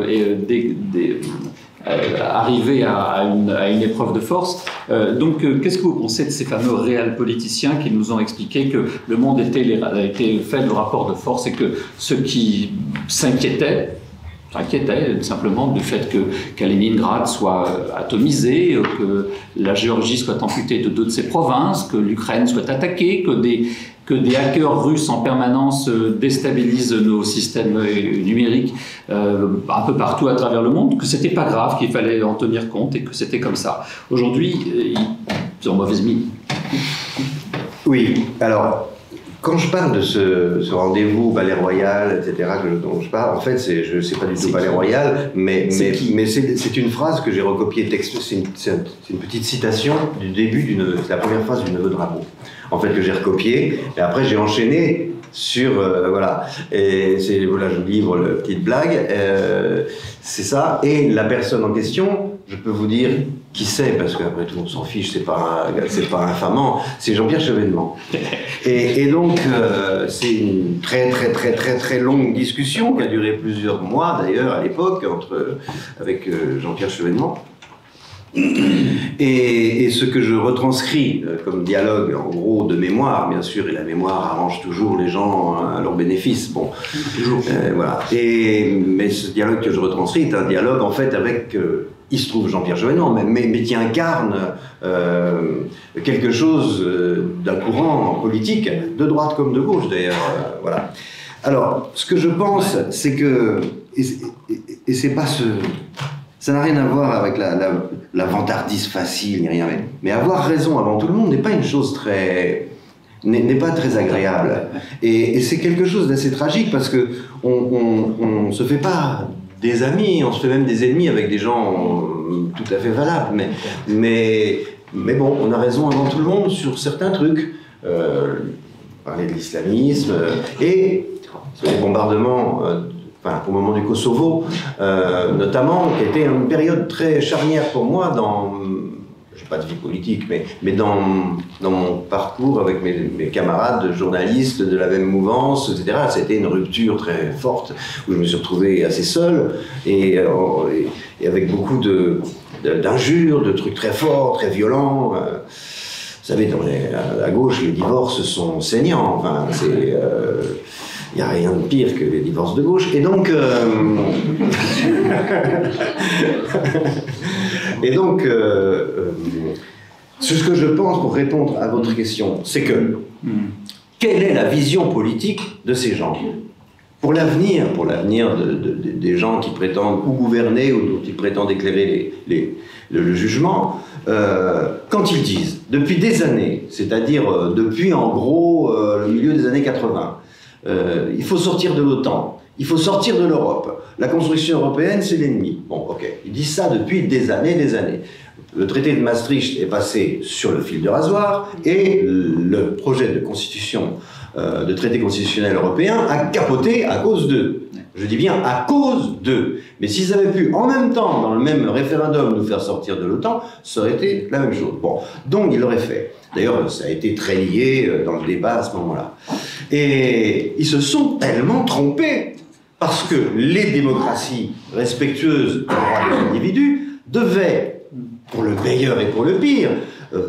[SPEAKER 4] arriver à une épreuve de force. Donc, qu'est-ce que vous pensez de ces fameux réels politiciens qui nous ont expliqué que le monde était fait de rapports de force et que ceux qui s'inquiétaient simplement du fait que Kaliningrad soit atomisé, que la Géorgie soit amputée de 2 de ses provinces, que l'Ukraine soit attaquée, que des hackers russes en permanence déstabilisent nos systèmes numériques un peu partout à travers le monde, que c'était pas grave, qu'il fallait en tenir compte et que c'était comme ça. Aujourd'hui, ils sont en mauvaise mine.
[SPEAKER 3] Oui, alors, quand je parle de ce rendez-vous Palais Royal, etc., dont je parle, en fait, je ne sais pas du tout Palais Royal, mais c'est une phrase que j'ai recopiée texte. C'est une petite citation du début c'est la première phrase du Neveu de Rameau, en fait, que j'ai recopiée, et après j'ai enchaîné sur, voilà, et voilà, je livre la petite blague, c'est ça, et la personne en question, je peux vous dire qui c'est, parce qu'après tout on s'en fiche, c'est pas infamant, c'est Jean-Pierre Chevènement. Et donc, c'est une très longue discussion qui a duré plusieurs mois d'ailleurs à l'époque, avec Jean-Pierre Chevènement. Et ce que je retranscris comme dialogue, en gros, de mémoire, bien sûr, et la mémoire arrange toujours les gens à leur bénéfice, bon, voilà. Mais ce dialogue que je retranscris est un dialogue, en fait, avec, il se trouve Jean-Pierre Chevènement, mais qui incarne quelque chose d'un courant politique, de droite comme de gauche, d'ailleurs, voilà. Alors, ce que je pense, c'est que, et c'est pas ça n'a rien à voir avec la vantardise facile, ni rien. Mais avoir raison avant tout le monde n'est pas une chose n'est pas très agréable. Et c'est quelque chose d'assez tragique parce que on se fait pas des amis, on se fait même des ennemis avec des gens tout à fait valables. Mais bon, on a raison avant tout le monde sur certains trucs. Parler de l'islamisme et sur les bombardements. Au moment du Kosovo, notamment, qui était une période très charnière pour moi je n'ai pas de vie politique, mais dans mon parcours avec mes camarades journalistes de la même mouvance, etc. C'était une rupture très forte, où je me suis retrouvé assez seul, et avec beaucoup d'injures, de trucs très forts, très violents. Vous savez, à gauche, les divorces sont saignants, enfin, c'est... Il n'y a rien de pire que les divorces de gauche. Et donc, ce que je pense pour répondre à votre question, c'est que quelle est la vision politique de ces gens pour l'avenir des gens qui prétendent ou gouverner ou qui prétendent éclairer le jugement, quand ils disent, depuis des années, c'est-à-dire depuis en gros le milieu des années 80, il faut sortir de l'OTAN, il faut sortir de l'Europe. La construction européenne, c'est l'ennemi. Bon, ok. Ils disent ça depuis des années. Le traité de Maastricht est passé sur le fil de rasoir et le projet de constitution, de traité constitutionnel européen a capoté à cause d'eux. Je dis bien à cause d'eux. Mais s'ils avaient pu, en même temps, dans le même référendum, nous faire sortir de l'OTAN, ça aurait été la même chose. Bon, donc ils l'auraient fait. D'ailleurs, ça a été très lié dans le débat à ce moment-là. Et ils se sont tellement trompés, parce que les démocraties respectueuses des droits des individus devaient, pour le meilleur et pour le pire,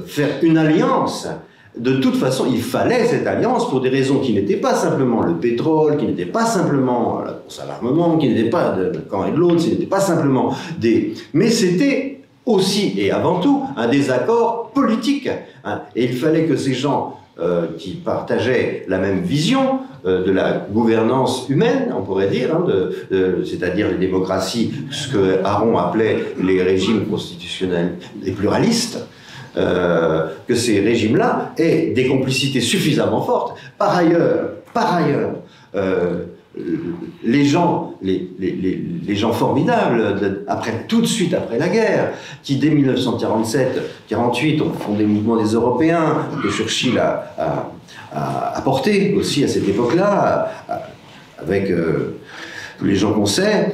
[SPEAKER 3] faire une alliance. De toute façon, il fallait cette alliance pour des raisons qui n'étaient pas simplement le pétrole, qui n'étaient pas simplement la course à l'armement, qui n'étaient pas de camp et de l'autre, ce n'était pas simplement des... Mais c'était aussi et avant tout un désaccord politique. Hein. Et il fallait que ces gens qui partageaient la même vision de la gouvernance humaine, on pourrait dire, hein, c'est-à-dire les démocraties, ce que Aron appelait les régimes constitutionnels, les pluralistes, que ces régimes-là aient des complicités suffisamment fortes. Par ailleurs, les gens formidables, tout de suite après la guerre, qui dès 1947-48 ont fondé le mouvement des Européens, que Churchill a porté aussi à cette époque-là, avec tous les gens qu'on sait,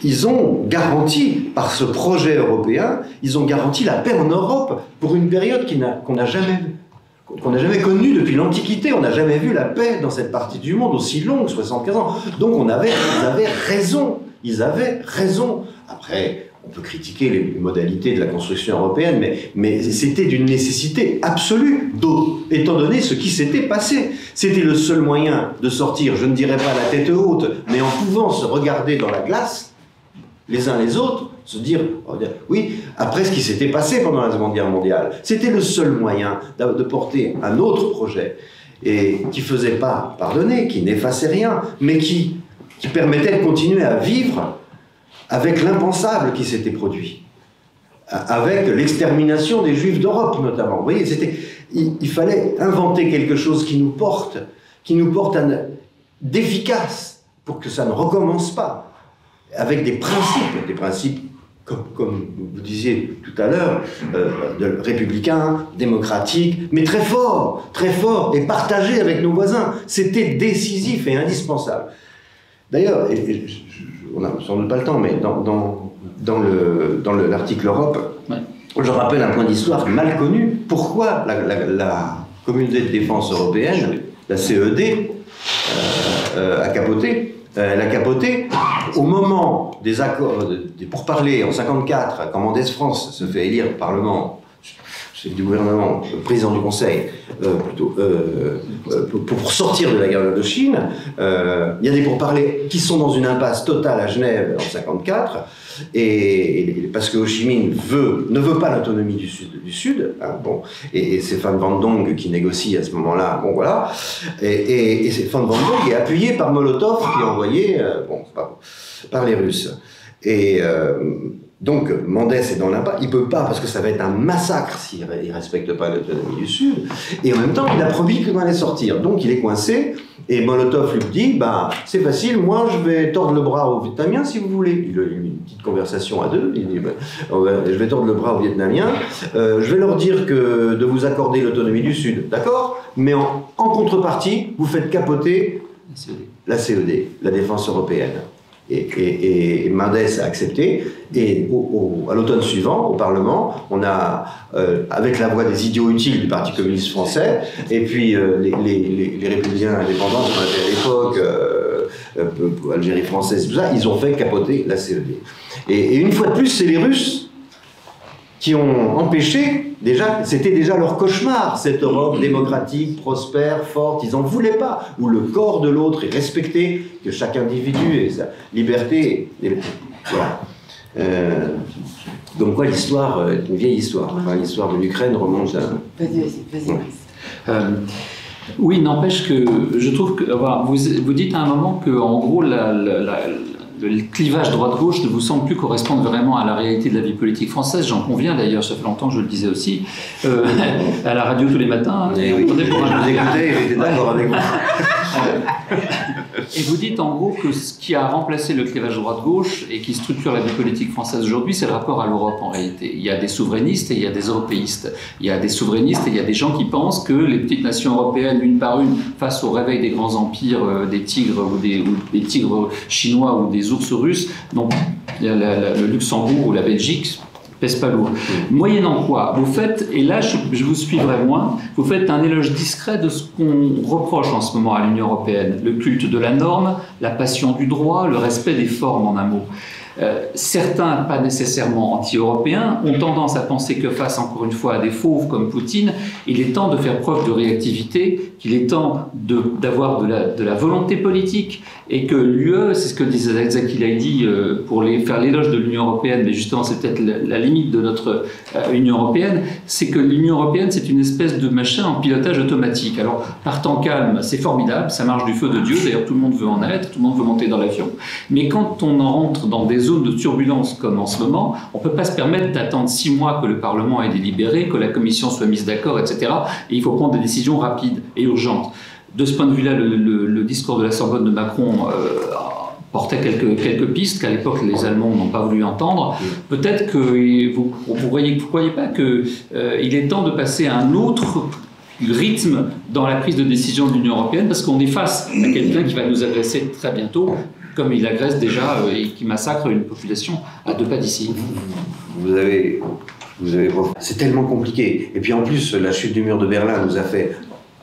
[SPEAKER 3] ils ont garanti, par ce projet européen, ils ont garanti la paix en Europe pour une période qu'on n'a jamais connue depuis l'Antiquité. On n'a jamais vu la paix dans cette partie du monde aussi longue, 75 ans. Donc ils avaient raison. ils avaient raison. Après, on peut critiquer les modalités de la construction européenne, mais c'était d'une nécessité absolue, étant donné ce qui s'était passé. C'était le seul moyen de sortir, je ne dirais pas la tête haute, mais en pouvant se regarder dans la glace, les uns les autres, se dire, oui, après ce qui s'était passé pendant la Seconde Guerre mondiale, c'était le seul moyen de porter un autre projet, et qui ne faisait pas pardonner, qui n'effaçait rien, mais qui permettait de continuer à vivre avec l'impensable qui s'était produit, avec l'extermination des Juifs d'Europe notamment. Vous voyez, il fallait inventer quelque chose qui nous porte d'efficace pour que ça ne recommence pas, avec des principes comme vous disiez tout à l'heure, républicains, démocratiques, mais très forts, et partagés avec nos voisins. C'était décisif et indispensable. D'ailleurs, on n'a sans doute pas le temps, mais dans l'article Europe, ouais, je rappelle un point d'histoire mal connu. Pourquoi la communauté de défense européenne, la CED, a capoté? Elle a capoté au moment des accords, des pourparlers en 1954, quand Mendès France se fait élire au Parlement, chef du gouvernement, président du Conseil, pour sortir de la guerre d'Indochine. Il y a des pourparlers qui sont dans une impasse totale à Genève en 1954, et parce que Ho Chi Minh ne veut pas l'autonomie du Sud, hein, bon, et c'est Van Dong qui négocie à ce moment-là, bon voilà, et c'est Van Dong est appuyé par Molotov qui est envoyé par les Russes. Et donc Mendès est dans l'impasse, il ne peut pas parce que ça va être un massacre s'il ne respecte pas l'autonomie du Sud, et en même temps il a promis qu'il allait sortir, donc il est coincé, et Molotov lui dit, c'est facile, moi je vais tordre le bras aux Vietnamiens si vous voulez. Il a eu une petite conversation à deux, il dit, je vais tordre le bras aux Vietnamiens, je vais leur dire de vous accorder l'autonomie du Sud, d'accord, mais en contrepartie, vous faites capoter la CED, la défense européenne. Et Mendès a accepté, et à l'automne suivant, au Parlement, on a, avec la voix des idiots utiles du Parti communiste français, et puis les républicains indépendants qu'on appelait à l'époque, Algérie française, tout ça, ils ont fait capoter la CED. Et une fois de plus, c'est les Russes qui ont empêché, c'était déjà leur cauchemar, cette Europe démocratique, prospère, forte, ils n'en voulaient pas, où le corps de l'autre est respecté, que chaque individu ait sa liberté. Voilà. Donc quoi, l'histoire est une vieille histoire. Enfin, l'histoire de l'Ukraine remonte à...
[SPEAKER 5] Vas-y.
[SPEAKER 4] Oui, n'empêche que je trouve que vous dites à un moment que en gros le clivage droite-gauche ne vous semble plus correspondre vraiment à la réalité de la vie politique française. J'en conviens d'ailleurs, ça fait longtemps que je le disais aussi, à la radio tous les matins.
[SPEAKER 3] Oui, je vous écoutais et j'étais d'accord avec vous.
[SPEAKER 4] Et vous dites en gros que ce qui a remplacé le clivage droite-gauche et qui structure la vie politique française aujourd'hui, c'est le rapport à l'Europe en réalité. Il y a des souverainistes et il y a des européistes. Il y a des souverainistes et il y a des gens qui pensent que les petites nations européennes, une par une, face au réveil des grands empires, des tigres ou des tigres chinois ou des ours russes, donc le Luxembourg ou la Belgique, pèse pas lourd. Moyennant quoi, vous faites, et là je vous suivrai moins, vous faites un éloge discret de ce qu'on reproche en ce moment à l'Union européenne, le culte de la norme, la passion du droit, le respect des formes en un mot. Certains, pas nécessairement anti-européens, ont tendance à penser que face encore une fois à des fauves comme Poutine, il est temps de faire preuve de réactivité, qu'il est temps d'avoir de la volonté politique, et que l'UE, c'est ce que disait Zaki Laïdi pour faire l'éloge de l'Union européenne, mais justement c'est peut-être la limite de notre Union européenne, c'est que l'Union européenne c'est une espèce de machin en pilotage automatique. Alors par temps calme, c'est formidable, ça marche du feu de Dieu, d'ailleurs tout le monde veut en être, tout le monde veut monter dans l'avion, mais quand on en rentre dans des zones de turbulence comme en ce moment, on ne peut pas se permettre d'attendre 6 mois que le Parlement ait délibéré, que la Commission soit mise d'accord, etc. Et il faut prendre des décisions rapides et urgentes. De ce point de vue-là, le discours de la Sorbonne de Macron portait quelques pistes qu'à l'époque les Allemands n'ont pas voulu entendre. Peut-être que vous ne croyez pas qu'il est temps de passer à un autre rythme dans la prise de décision de l'Union européenne, parce qu'on est face à quelqu'un qui va nous agresser très bientôt, comme il agresse déjà et qui massacre une population à 2 pas d'ici.
[SPEAKER 3] Vous avez c'est tellement compliqué. Et puis en plus, la chute du mur de Berlin nous a fait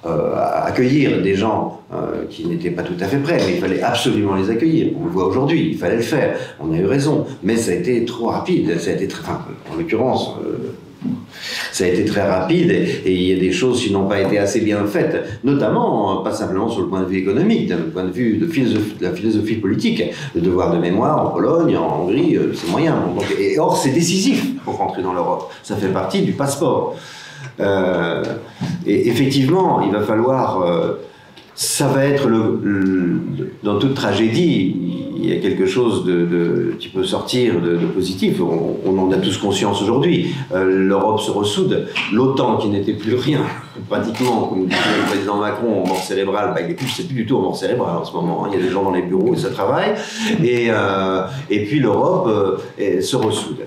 [SPEAKER 3] accueillir des gens qui n'étaient pas tout à fait prêts, mais il fallait absolument les accueillir. On le voit aujourd'hui, il fallait le faire. On a eu raison, mais ça a été trop rapide. Ça a été en l'occurrence, ça a été très rapide et il y a des choses qui n'ont pas été assez bien faites, notamment, pas simplement sur le point de vue économique, d'un point de vue de la philosophie politique. Le devoir de mémoire en Pologne, en Hongrie, c'est moyen. Donc, or, c'est décisif pour rentrer dans l'Europe. Ça fait partie du passeport. Et effectivement, il va falloir... ça va être dans toute tragédie, il y a quelque chose qui peut sortir de positif. On en a tous conscience aujourd'hui. L'Europe se ressoude. L'OTAN, qui n'était plus rien, pratiquement, comme disait le président Macron, en mort cérébrale, c'est plus du tout en mort cérébrale en ce moment. Il y a des gens dans les bureaux et ça travaille. Et puis l'Europe se ressoude.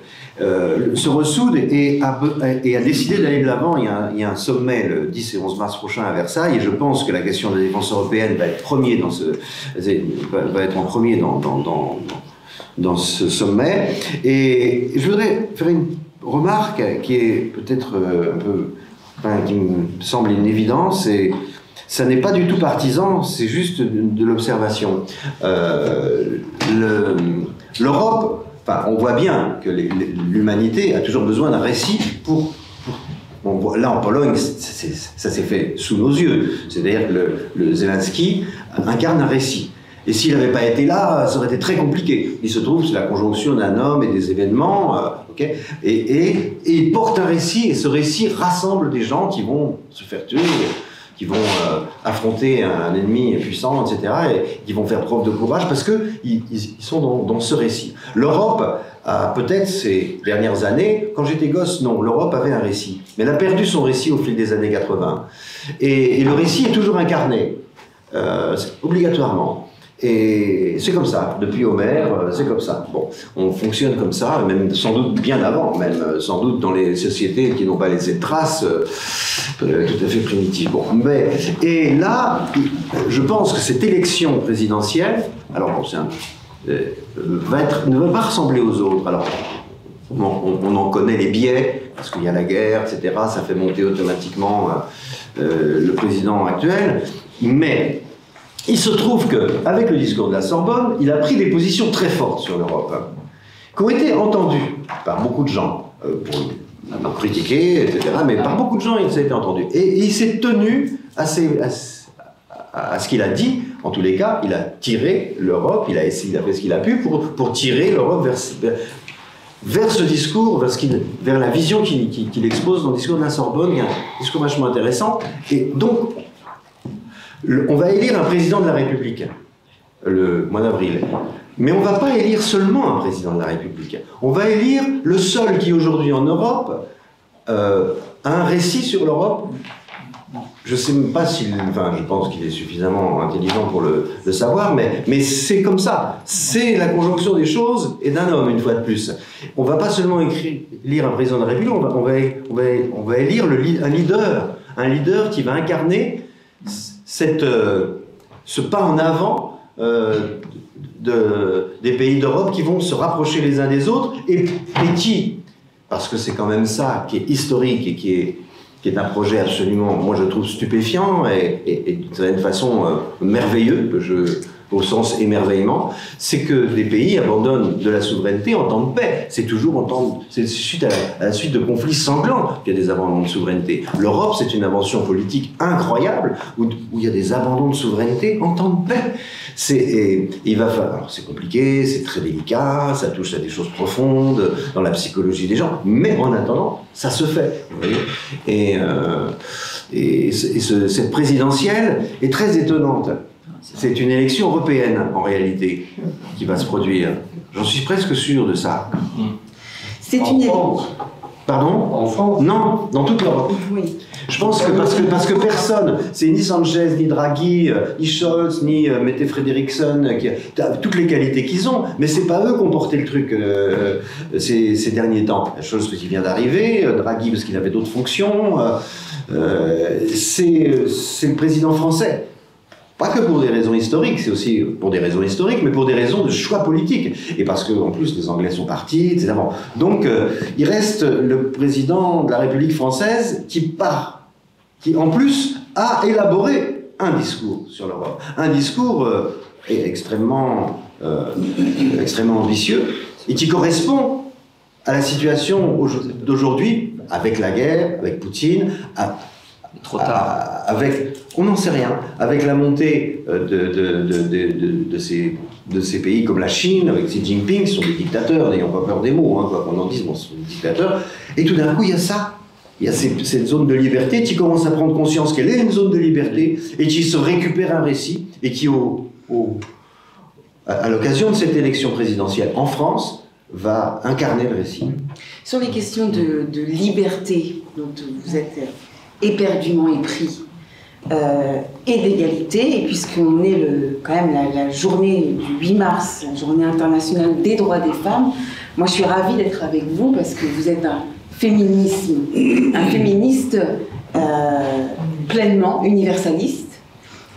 [SPEAKER 3] Et a décidé d'aller de l'avant. Il y a un sommet le 10 et 11 mars prochain à Versailles, et je pense que la question de la défense européenne va être en premier dans ce sommet. Et je voudrais faire une remarque qui est peut-être qui me semble une évidence, et ça n'est pas du tout partisan, c'est juste de l'observation. L'Europe, on voit bien que l'humanité a toujours besoin d'un récit là, en Pologne, ça s'est fait sous nos yeux. C'est-à-dire que le Zelensky incarne un récit. Et s'il n'avait pas été là, ça aurait été très compliqué. Il se trouve, c'est la conjonction d'un homme et des événements, et il porte un récit, et ce récit rassemble des gens qui vont se faire tuer, qui vont affronter un ennemi puissant, etc., et qui vont faire preuve de courage parce qu'ils sont dans ce récit. L'Europe a peut-être ces dernières années, quand j'étais gosse, non, l'Europe avait un récit, mais elle a perdu son récit au fil des années 80. Et le récit est toujours incarné, obligatoirement. Et c'est comme ça, depuis Homère, c'est comme ça. Bon, on fonctionne comme ça, même sans doute bien avant, même sans doute dans les sociétés qui n'ont pas laissé de traces tout à fait primitives. Bon, et là, je pense que cette élection présidentielle, alors bon, ne va pas ressembler aux autres. Alors, on en connaît les biais, parce qu'il y a la guerre, etc., ça fait monter automatiquement le président actuel, mais il se trouve qu'avec le discours de la Sorbonne, il a pris des positions très fortes sur l'Europe, qui ont été entendues par beaucoup de gens, pour critiquer, etc., mais par beaucoup de gens, ça a été entendu. Et il s'est tenu à ce qu'il a dit. En tous les cas, il a tiré l'Europe, il a fait ce qu'il a pu pour tirer l'Europe vers ce discours, vers la vision qu'il expose dans le discours de la Sorbonne. Il y a un discours vachement intéressant. Et donc, on va élire un président de la République le mois d'avril. Mais on ne va pas élire seulement un président de la République. On va élire le seul qui aujourd'hui en Europe a un récit sur l'Europe. Je ne sais même pas je pense qu'il est suffisamment intelligent pour le savoir, mais c'est comme ça. C'est la conjonction des choses et d'un homme, une fois de plus. On ne va pas seulement élire un président de la République, on va élire un leader qui va incarner ce pas en avant des pays d'Europe qui vont se rapprocher les uns des autres et qui, parce que c'est quand même ça qui est historique et qui est un projet absolument, moi je trouve stupéfiant et d'une certaine façon merveilleux, au sens émerveillement, c'est que des pays abandonnent de la souveraineté en temps de paix. C'est suite à la suite de conflits sanglants qu'il y a des abandons de souveraineté. L'Europe, c'est une invention politique incroyable où il y a des abandons de souveraineté en temps de paix. Alors c'est compliqué, c'est très délicat, ça touche à des choses profondes dans la psychologie des gens, mais en attendant, ça se fait. Vous voyez, cette présidentielle est très étonnante. C'est une élection européenne, en réalité, qui va se produire. J'en suis presque sûr de ça.
[SPEAKER 5] C'est une élection.
[SPEAKER 3] Pardon ?
[SPEAKER 2] En France ?
[SPEAKER 3] Non, dans toute l'Europe.
[SPEAKER 5] Oui.
[SPEAKER 3] Je pense que parce que personne, c'est ni Sanchez, ni Draghi, ni Scholz, ni Mette Frederiksen, qui a toutes les qualités qu'ils ont, mais c'est pas eux qui ont porté le truc ces derniers temps. Scholz parce qu'il vient d'arriver, Draghi parce qu'il avait d'autres fonctions, c'est le président français. Pas que pour des raisons historiques, c'est aussi pour des raisons historiques, mais pour des raisons de choix politiques. Et parce qu'en plus, les Anglais sont partis, etc. Donc, il reste le président de la République française qui en plus, a élaboré un discours sur l'Europe. Un discours extrêmement ambitieux et qui correspond à la situation d'aujourd'hui, avec la guerre, avec Poutine,
[SPEAKER 4] trop tard.
[SPEAKER 3] avec, on n'en sait rien, avec la montée de ces pays comme la Chine, avec Xi Jinping, qui sont des dictateurs, n'ayons pas peur des mots, hein, quoi qu'on en dise, bon, ce sont des dictateurs, et tout d'un coup il y a ça. Il y a cette zone de liberté, tu commences à prendre conscience qu'elle est une zone de liberté, et tu se récupères un récit, et qui, à l'occasion de cette élection présidentielle en France, va incarner le récit.
[SPEAKER 5] Sur les questions de liberté, dont vous êtes éperdument épris, et d'égalité, et puisqu'on est quand même la journée du 8 mars, la journée internationale des droits des femmes, moi je suis ravie d'être avec vous parce que vous êtes un féministe pleinement universaliste,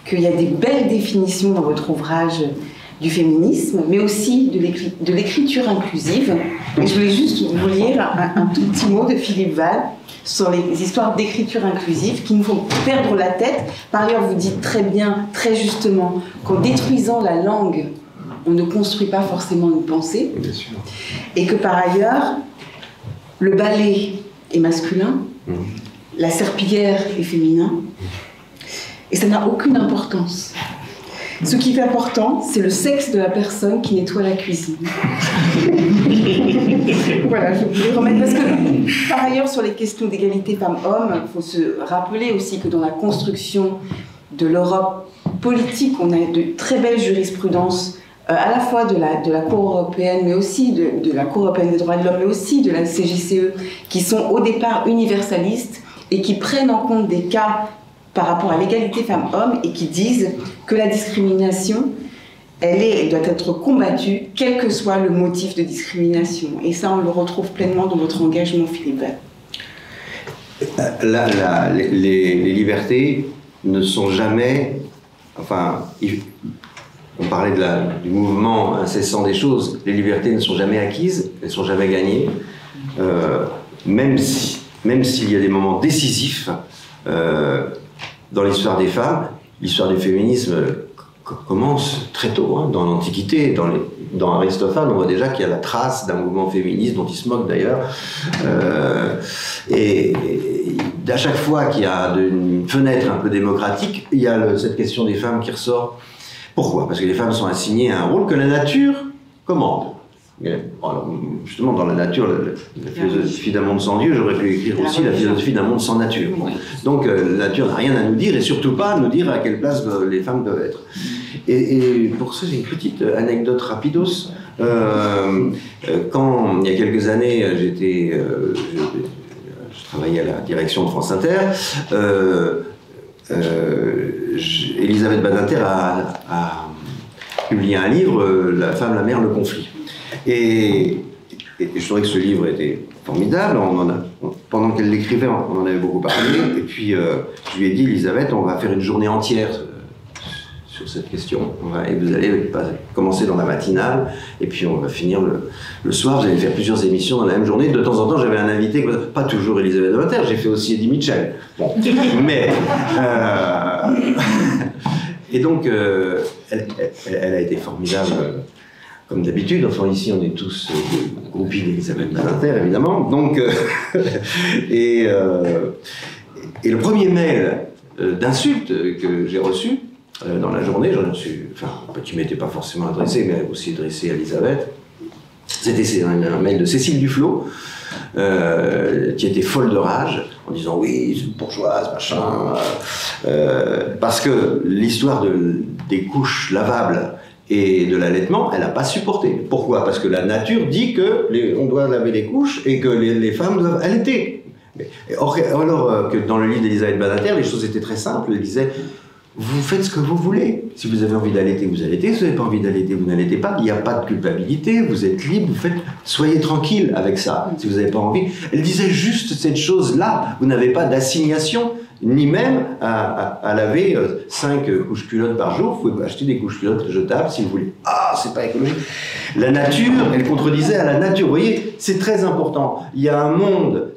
[SPEAKER 5] qu'il y a des belles définitions dans votre ouvrage du féminisme, mais aussi de l'écriture inclusive. Et je voulais juste vous lire un tout petit mot de Philippe Val sur les histoires d'écriture inclusive qui nous font perdre la tête. Par ailleurs, vous dites très bien, très justement, qu'en détruisant la langue, on ne construit pas forcément une pensée.
[SPEAKER 3] Bien sûr.
[SPEAKER 5] Et que par ailleurs, le ballet est masculin, la serpillière est féminin, et ça n'a aucune importance. Ce qui est important, c'est le sexe de la personne qui nettoie la cuisine. Voilà, je voulais remettre, parce que par ailleurs, sur les questions d'égalité femmes-hommes, il faut se rappeler aussi que dans la construction de l'Europe politique, on a de très belles jurisprudences, à la fois de la Cour européenne, mais aussi de la Cour européenne des droits de l'homme, mais aussi de la CJCE, qui sont au départ universalistes et qui prennent en compte des cas par rapport à l'égalité femmes-hommes et qui disent que la discrimination, elle doit être combattue, quel que soit le motif de discrimination. Et ça, on le retrouve pleinement dans votre engagement, Philippe Val.
[SPEAKER 3] Les libertés ne sont jamais... Enfin, on parlait du mouvement incessant des choses. Les libertés ne sont jamais acquises, elles ne sont jamais gagnées. Même s'il y a des moments décisifs dans l'histoire des femmes, l'histoire du féminisme commence très tôt, hein, dans l'Antiquité. Dans Aristophane, on voit déjà qu'il y a la trace d'un mouvement féministe dont il se moque d'ailleurs. Et à chaque fois qu'il y a une fenêtre un peu démocratique, il y a cette question des femmes qui ressort. Pourquoi? Parce que les femmes sont assignées à un rôle que la nature commande. Alors, justement, dans la nature, la philosophie d'un monde sans Dieu, j'aurais pu écrire aussi la philosophie d'un monde sans nature. Donc, la nature n'a rien à nous dire, et surtout pas à nous dire à quelle place les femmes doivent être. Et pour ça, j'ai une petite anecdote rapidos. Quand, il y a quelques années, je travaillais à la direction de France Inter, Elisabeth Badinter a publié un livre, La femme, la mère, le conflit. Et je trouvais que ce livre était formidable. Pendant qu'elle l'écrivait, on en avait beaucoup parlé. Et puis, je lui ai dit, Elisabeth, on va faire une journée entière sur cette question. Et vous allez commencer dans la matinale, et puis on va finir le soir. J'allais faire plusieurs émissions dans la même journée. De temps en temps, j'avais un invité, pas toujours Elisabeth Badinter, j'ai fait aussi Eddie Mitchell. Bon. Mais... et donc, elle a été formidable. Comme d'habitude, enfin ici on est tous groupies d'Elisabeth Badinter, évidemment. Donc, et le premier mail d'insulte que j'ai reçu dans la journée, j'en ai reçu, enfin, qui ne m'était pas forcément adressé, mais aussi adressé à Elisabeth, c'était un mail de Cécile Duflot, qui était folle de rage, en disant oui, c'est une bourgeoise, machin, parce que l'histoire des couches lavables et de l'allaitement, elle n'a pas supporté. Pourquoi? Parce que la nature dit qu'on doit laver les couches et que les femmes doivent allaiter. Alors que dans le livre d'Elisabeth Badinter, les choses étaient très simples. Elle disait, vous faites ce que vous voulez. Si vous avez envie d'allaiter, vous allaitez. Si vous n'avez pas envie d'allaiter, vous n'allaitez pas. Il n'y a pas de culpabilité, vous êtes libre, soyez tranquille avec ça, si vous n'avez pas envie. Elle disait juste cette chose-là, vous n'avez pas d'assignation, ni même à laver 5 couches culottes par jour. Vous pouvez acheter des couches culottes jetables si vous voulez. Ah, c'est pas écologique. La nature, elle contredisait à la nature. Vous voyez, c'est très important. Il y a un monde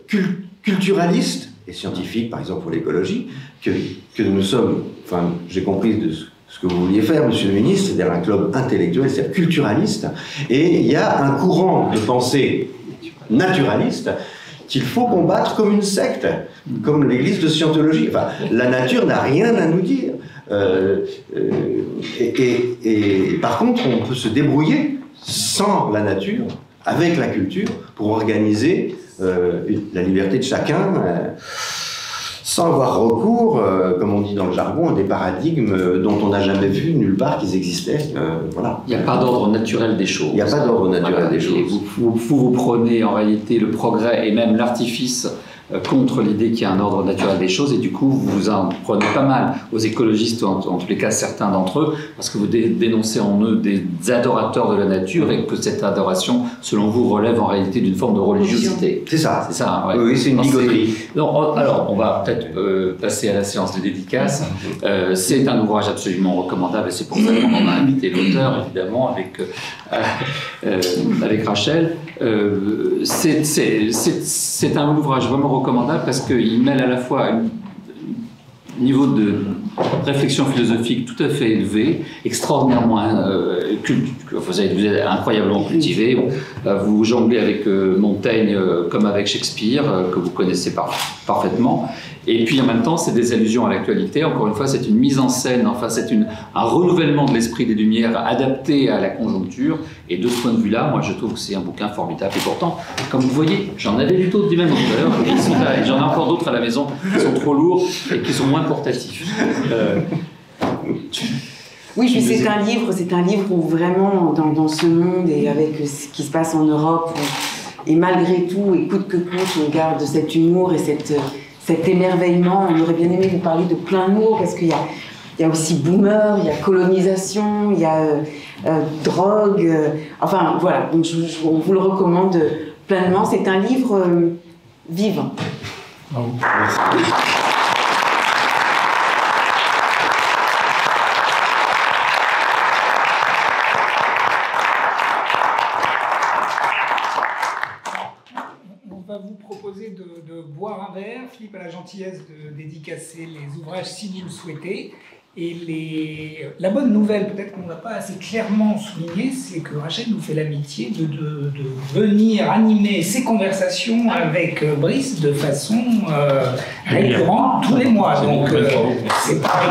[SPEAKER 3] culturaliste et scientifique, par exemple pour l'écologie, que nous sommes, enfin j'ai compris de ce que vous vouliez faire, monsieur le ministre, c'est-à-dire un club intellectuel, c'est-à-dire culturaliste, et il y a un courant de pensée naturaliste qu'il faut combattre comme une secte, comme l'église de Scientologie. Enfin, la nature n'a rien à nous dire. Et par contre, on peut se débrouiller sans la nature, avec la culture, pour organiser la liberté de chacun, sans avoir recours, comme on dit dans le jargon, à des paradigmes dont on n'a jamais vu nulle part qu'ils existaient. Voilà.
[SPEAKER 4] Il n'y a pas d'ordre naturel des choses.
[SPEAKER 3] Il n'y a pas d'ordre naturel des choses.
[SPEAKER 4] Vous prenez en réalité le progrès et même l'artifice contre l'idée qu'il y a un ordre naturel des choses, et du coup vous en prenez pas mal aux écologistes, en tous les cas certains d'entre eux, parce que vous dénoncez en eux des adorateurs de la nature, et que cette adoration, selon vous, relève en réalité d'une forme de religiosité.
[SPEAKER 3] C'est ça.
[SPEAKER 4] C'est ça, ouais.
[SPEAKER 3] Oui, c'est une bigoterie.
[SPEAKER 4] Alors, on va peut-être passer à la séance de dédicace. C'est un ouvrage absolument recommandable, et c'est pour ça qu'on a invité l'auteur, évidemment, avec Rachel. C'est un ouvrage vraiment recommandable parce qu'il mêle à la fois un niveau de réflexion philosophique tout à fait élevé, extraordinairement vous êtes incroyablement cultivé. Vous jonglez avec Montaigne comme avec Shakespeare, que vous connaissez parfaitement. Et puis en même temps, c'est des allusions à l'actualité. Encore une fois, c'est une mise en scène, enfin, c'est un renouvellement de l'esprit des Lumières adapté à la conjoncture. Et de ce point de vue-là, moi, je trouve que c'est un bouquin formidable. Et pourtant, comme vous voyez, j'en avais lu d'autres du même auteur, et ils sont là. Et j'en ai encore d'autres à la maison qui sont trop lourds et qui sont moins portatifs.
[SPEAKER 5] Oui, puis c'est un livre où vraiment, dans ce monde et avec ce qui se passe en Europe, et malgré tout, et coûte que coûte, on garde cet humour et cet émerveillement. On aurait bien aimé vous parler de plein de mots, parce qu'il y a aussi boomer, il y a colonisation, il y a drogue, enfin voilà, donc on vous le recommande pleinement. C'est un livre vivant.
[SPEAKER 2] Ah oui.
[SPEAKER 1] On va vous proposer de boire un verre. Philippe a la gentillesse de dédicacer les ouvrages si vous le souhaitez. Et la bonne nouvelle, peut-être qu'on ne l'a pas assez clairement souligné, c'est que Rachel nous fait l'amitié de venir animer ces conversations avec Brice de façon récurrente tous les mois. Donc c'est pareil.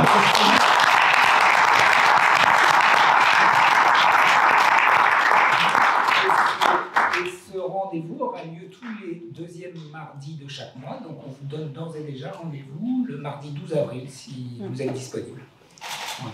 [SPEAKER 1] Rendez-vous aura lieu tous les deuxièmes mardis de chaque mois, donc on vous donne d'ores et déjà rendez-vous le mardi 12 avril si vous êtes disponible. Voilà.